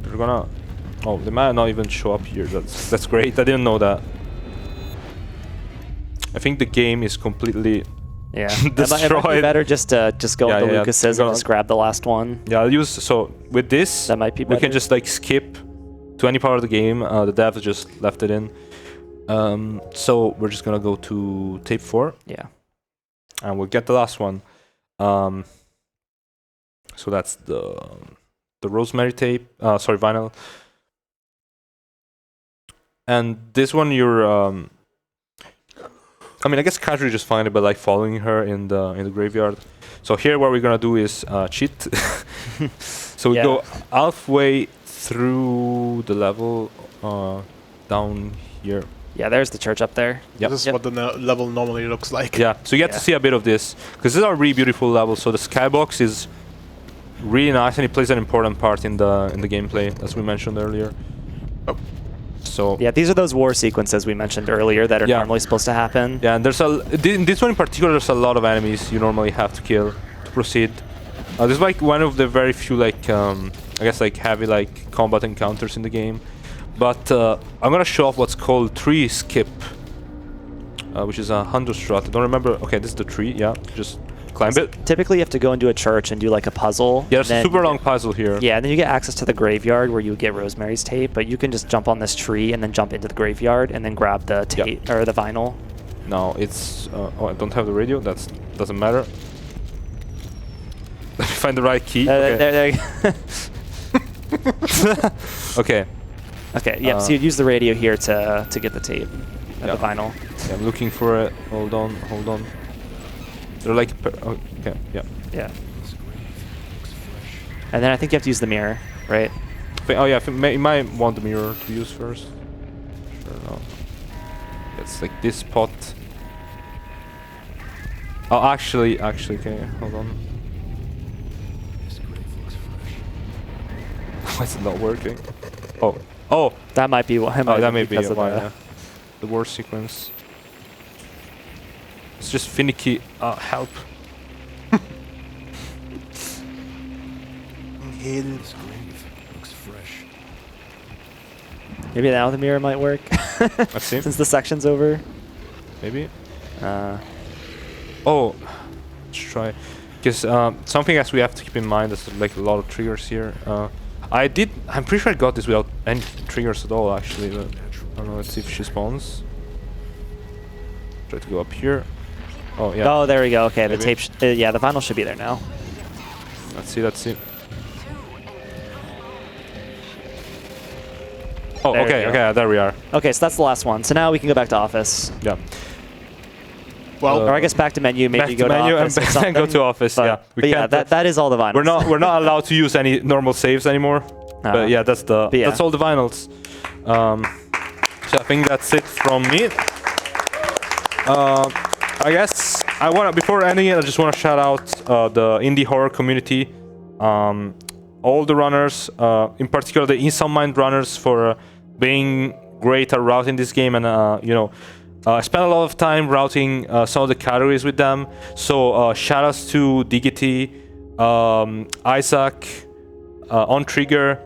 We're gonna... Oh, they might not even show up here. That's great. I didn't know that. I think the game is completely destroyed. It might be better just to go into Lucas's and just grab the last one. Yeah, I'll use with this. That might be better. We can just like skip to any part of the game. The devs just left it in. So we're just gonna go to tape 4. Yeah. And we'll get the last one. So that's the Rosemary tape. Sorry, vinyl. And this one you're I mean, I guess casually just find it by like following her in the graveyard. So here what we're gonna do is cheat. So we go halfway through the level down here. Yeah, there's the church up there. Yep. This is what the level normally looks like. Yeah, so you get to see a bit of this. Because this is a really beautiful level, so the skybox is really nice and it plays an important part in the gameplay, as we mentioned earlier. Oh. So yeah, these are those war sequences we mentioned earlier that are normally supposed to happen. Yeah, and there's in this one in particular, there's a lot of enemies you normally have to kill to proceed. This is like one of the very few like I guess like heavy like combat encounters in the game. But I'm gonna show off what's called tree skip, which is a hunter strat. I don't remember. Okay, this is the tree. Yeah, just climb it. Typically, you have to go into a church and do like a puzzle. Yeah, there's a super long puzzle here. Yeah, and then you get access to the graveyard where you get Rosemary's tape, but you can just jump on this tree and then jump into the graveyard and then grab the tape or the vinyl. No, it's oh, I don't have the radio. That doesn't matter. Let me find the right key. Okay. There you go. Okay. Okay. Yeah. So you'd use the radio here to get the tape and the vinyl. Yeah, I'm looking for it. Hold on. They're like okay. Yeah. Yeah. And then I think you have to use the mirror, right? Oh yeah. You might want the mirror to use first. Sure. No. It's like this spot. Oh, actually, okay. Hold on. Why is it not working? Oh, that might be why. that may be why. Yeah. The war sequence. It's just finicky. Help. This grave looks fresh. Maybe now the mirror might work. Let's see. Since the section's over. Maybe. Oh, let's try. Because something else we have to keep in mind is like a lot of triggers here. I'm pretty sure I got this without any triggers at all, actually. But I don't know. Let's see if she spawns. Try to go up here. Oh yeah. Oh, there we go. Okay, Maybe. the tape. Yeah, the vinyl should be there now. Let's see. Oh, There okay, there we are. Okay, so that's the last one. So now we can go back to office. Yeah. Well, Or I guess back to menu. Maybe Back go to menu office or and something. go to office. But, Yeah. but yeah, that is all the vinyls. We're not allowed to use any normal saves anymore. But yeah, that's all the vinyls. So I think that's it from me. I guess before ending it, I just want to shout out the indie horror community, all the runners, in particular the Inside Mind runners, for being great at routing this game, and I spent a lot of time routing some of the categories with them. So shout outs to Diggity, Isaac, On Trigger,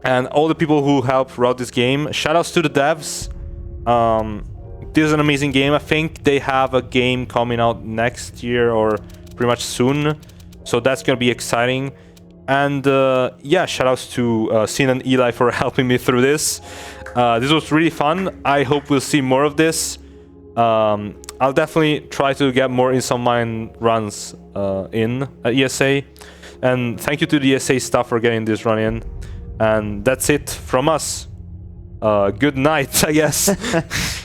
and all the people who helped route this game. Shout outs to the devs. This is an amazing game. I think they have a game coming out next year or pretty much soon, so that's gonna be exciting. And yeah, shout outs to Sin and Eli for helping me through this. This was really fun. I hope we'll see more of this. I'll definitely try to get more Inside Mind runs in at ESA. And thank you to the ESA staff for getting this run in. And that's it from us. Good night, I guess.